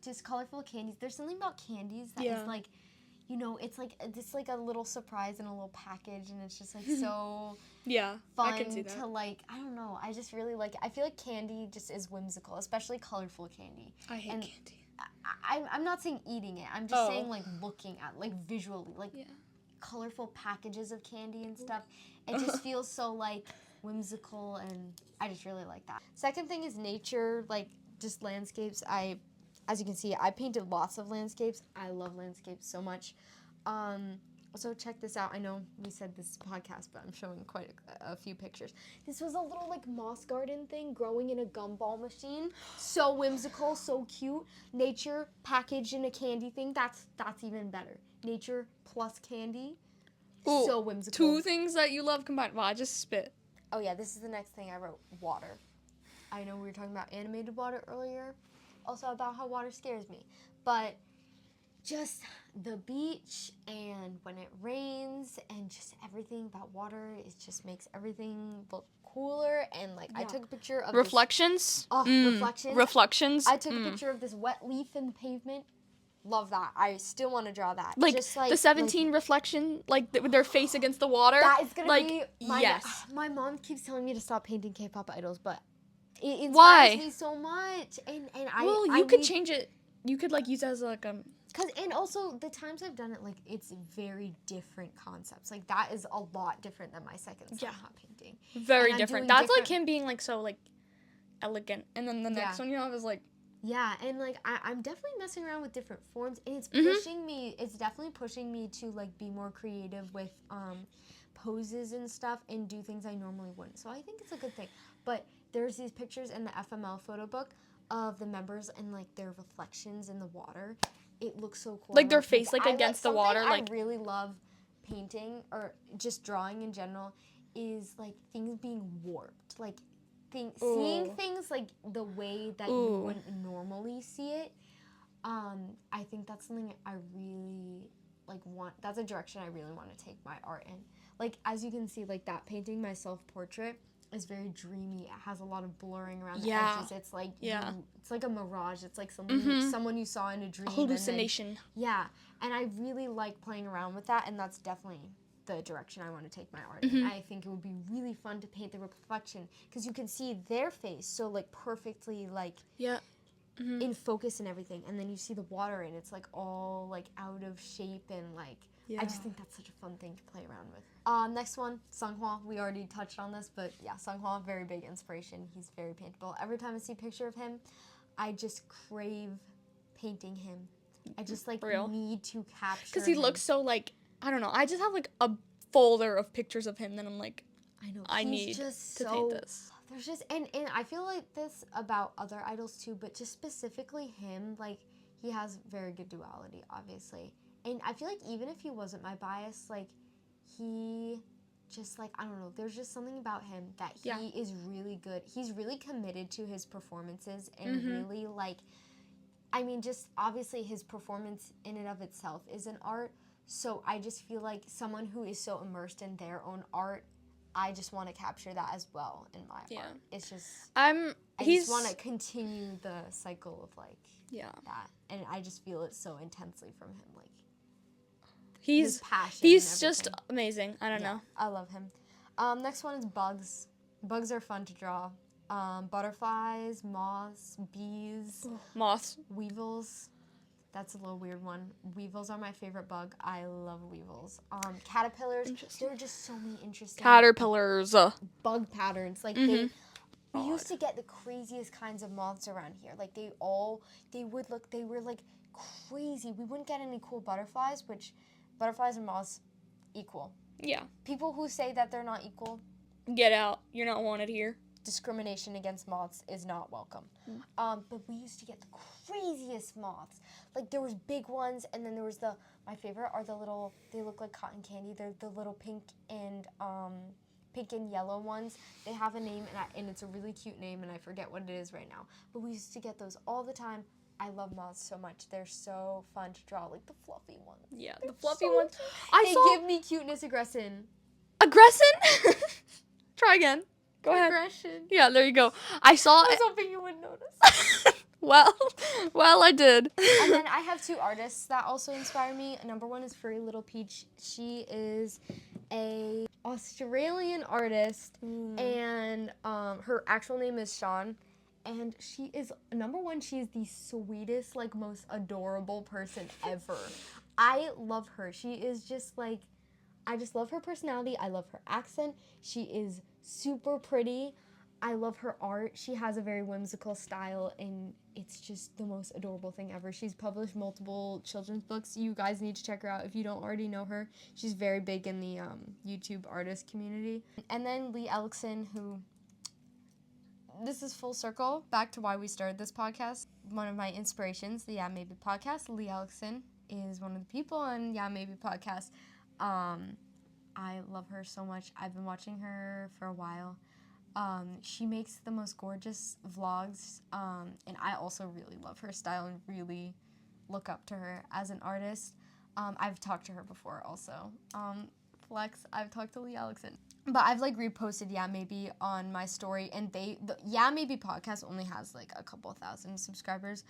Just colorful candies. There's something about candies that is like, you know, it's like a little surprise in a little package, and it's just like so fun I can see that. to like. I don't know. I just really like it. I feel like candy just is whimsical, especially colorful candy. I hate candy. I'm not saying eating it. I'm just saying like looking at like visually like colorful packages of candy and stuff. It just feels so like whimsical, and I just really like that. Second thing is nature, like just landscapes. As you can see, I painted lots of landscapes. I love landscapes so much. So check this out. I know we said this is a podcast, but I'm showing quite a few pictures. This was a little like moss garden thing growing in a gumball machine. So whimsical, so cute. Nature packaged in a candy thing. That's even better. Nature plus candy. Ooh, so whimsical. 2 things that you love combined. Wow, I just spit. Oh yeah, this is the next thing I wrote. Water. I know we were talking about animated water earlier. Also about how water scares me. But just the beach and when it rains and just everything about water, it just makes everything look cooler. And like I took a picture of reflections. Reflections. Reflections. I took a picture of this wet leaf in the pavement. Love that. I still want to draw that. Like, just the 17 reflection, like with their face against the water. That is gonna like, be my mom keeps telling me to stop painting K-pop idols, but it inspires me so much. And you could change it. You could like use it as like and also the times I've done it, like it's very different concepts. Like that is a lot different than my second hot painting. Very different. That's like him being like so like elegant, and then the next one you have is like Yeah, and like I'm definitely messing around with different forms, and it's pushing me. It's definitely pushing me to like be more creative with poses and stuff, and do things I normally wouldn't. So I think it's a good thing. But there's these pictures in the FML photo book of the members and like their reflections in the water. It looks so cool. Like their face, like against the water, something like I really love painting or just drawing in general is like things being warped, like seeing things like the way that you wouldn't normally see it. I think that's something I really like want. That's a direction I really want to take my art in. Like as you can see, like that painting, my self-portrait, is very dreamy. It has a lot of blurring around the edges. It's like it's like a mirage. It's like someone you saw in a dream. a hallucination. And I really like playing around with that, and that's definitely the direction I want to take my art in. I think it would be really fun to paint the reflection because you can see their face so like perfectly like in focus and everything, and then you see the water and it's like all like out of shape and like I just think that's such a fun thing to play around with. Next one, Sunghwa. We already touched on this, but yeah, Sunghwa, very big inspiration. He's very paintable. Every time I see a picture of him, I just crave painting him. I just like need to capture because he looks so like I don't know. I just have like a folder of pictures of him that I'm like, I know I need to paint this. There's just and I feel like this about other idols too, but just specifically him, like he has very good duality, obviously. And I feel like even if he wasn't my bias, like he just like I don't know, there's just something about him that he is really good. He's really committed to his performances and really like I mean just obviously his performance in and of itself is an art. So I just feel like someone who is so immersed in their own art, I just want to capture that as well in my art. It's just I just want to continue the cycle of like that, and I just feel it so intensely from him. Like his passion. He's just amazing. I don't know. I love him. Next one is bugs. Bugs are fun to draw. Butterflies, moths, bees, moths, weevils. That's a little weird one. Weevils are my favorite bug. I love weevils. Caterpillars. There are just so many interesting caterpillars. Bug patterns. Like we used to get the craziest kinds of moths around here. Like they were like crazy. We wouldn't get any cool butterflies, which butterflies and moths equal. Yeah. People who say that they're not equal, get out. You're not wanted here. Discrimination against moths is not welcome. But we used to get the craziest moths. Like there was big ones, and then there was my favorite are the little, they look like cotton candy. They're the little pink and yellow ones. They have a name, and it's a really cute name, and I forget what it is right now. But we used to get those all the time. I love moths so much. They're so fun to draw, like the fluffy ones. Yeah, They're the fluffy so ones. They give me cuteness aggression. Aggression? Try again. Go ahead. Aggression. Yeah, there you go. I saw I was hoping you wouldn't notice. well, I did. And then I have two artists that also inspire me. Number one is Furry Little Peach. She is a Australian artist, and her actual name is Sean. And she is, number one, she is the sweetest, like, most adorable person ever. I love her. She is just, like, I just love her personality. I love her accent. She is super pretty. I love her art. She has a very whimsical style, and it's just the most adorable thing ever. She's published multiple children's books. You guys need to check her out if you don't already know her. She's very big in the YouTube artist community. And then Lee Ellickson, who... This is full circle, back to why we started this podcast. One of my inspirations, the Yeah Maybe podcast. Lee Ellickson is one of the people on Yeah Maybe podcast. I love her so much. I've been watching her for a while. She makes the most gorgeous vlogs, and I also really love her style and really look up to her as an artist. I've talked to her before also. Flex, I've talked to Lee Ellickson. But I've, like, reposted Yeah Maybe on my story, and the Yeah Maybe podcast only has, like, a couple thousand subscribers.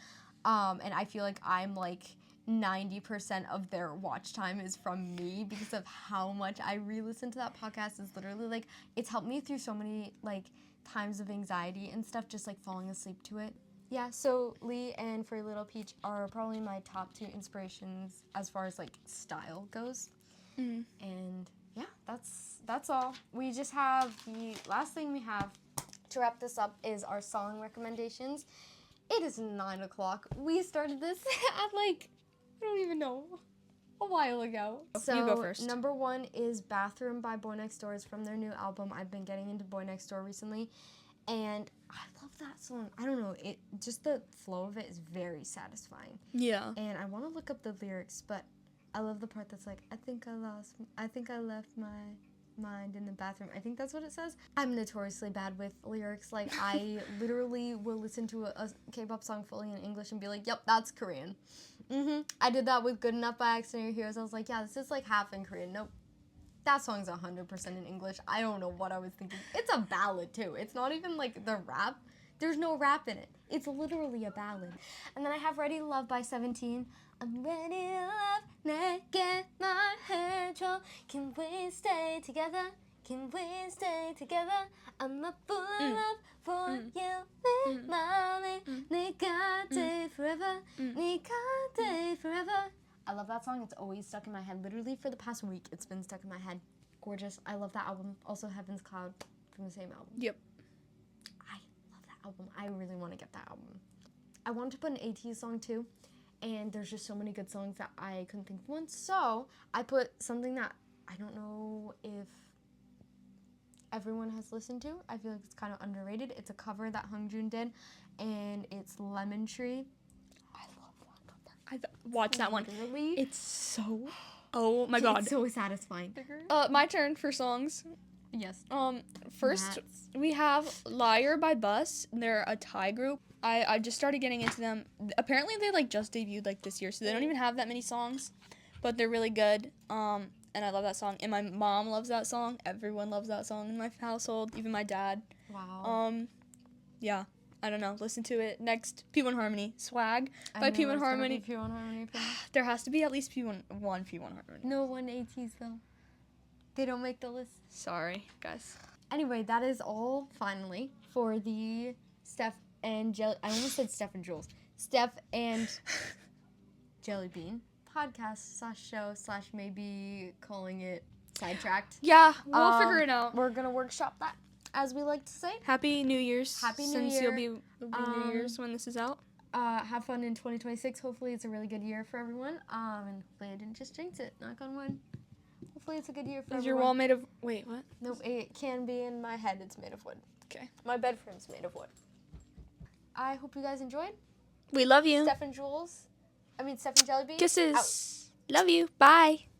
And I feel like I'm, like, 90% of their watch time is from me because of how much I re-listen to that podcast. Is literally, like, it's helped me through so many, like, times of anxiety and stuff, just, like, falling asleep to it. Yeah, so Lee and Furry Little Peach are probably my top two inspirations as far as, like, style goes. And yeah, that's all. We just have the last thing we have to wrap this up is our song recommendations. It is 9 o'clock. We started this at like, I don't even know, a while ago. You go first. Number 1 is Bathroom by Boy Next Door. It's from their new album. I've been getting into Boy Next Door recently, and I love that song. I don't know, it just the flow of it is very satisfying. Yeah. And I want to look up the lyrics, but I love the part that's like, I think I left my mind in the bathroom. I think that's what it says. I'm notoriously bad with lyrics. Like, I literally will listen to a K-pop song fully in English and be like, yep, that's Korean. I did that with Good Enough by Accidental Heroes. I was like, yeah, this is like half in Korean. Nope. That song's 100% in English. I don't know what I was thinking. It's a ballad, too. It's not even like the rap. There's no rap in it. It's literally a ballad. And then I have Ready to Love by 17. I'm ready to love, 내게 말해줘. Can we stay together? Can we stay together? I'm a full of love for you. 내 맘에 네가 돼 forever. 네가 돼 forever. I love that song. It's always stuck in my head. Literally for the past week, it's been stuck in my head. Gorgeous. I love that album. Also Heaven's Cloud from the same album. Yep. I love that album. I really want to get that album. I wanted to put an AT song too, and there's just so many good songs that I couldn't think of one. So I put something that I don't know if everyone has listened to. I feel like it's kind of underrated. It's a cover that Hongjoon did, and it's Lemon Tree. I love that cover. I've watched that one. Literally, It's so. Oh my god. it's so satisfying. My turn for songs. Yes. First That's- we have Liar by Bus. They're a Thai group. I just started getting into them. Apparently they like just debuted like this year, so they don't even have that many songs, but they're really good. And I love that song. And my mom loves that song. Everyone loves that song in my household, even my dad. Wow. Yeah. I don't know. Listen to it. Next, P1 Harmony. Swag by P1 Harmony. P1 Harmony. There has to be at least P1 Harmony. No one ATs though. They don't make the list. Sorry, guys. Anyway, that is all finally for the Steph and I almost said Steph and Jules. Steph and Jellybean podcast / show / maybe calling it Sidetracked. Yeah, we'll figure it out. We're gonna workshop that, as we like to say. Happy New Year's. Happy New since Year. It'll be New Year's when this is out. Have fun in 2026. Hopefully it's a really good year for everyone. And hopefully I didn't just jinx it. Knock on wood. Hopefully it's a good year for everyone. Is your wall made of... Wait, what? No, it can be. In my head, it's made of wood. Okay. My bed frame's made of wood. I hope you guys enjoyed. We love you. Steph and Jellybean. Kisses. Out. Love you. Bye.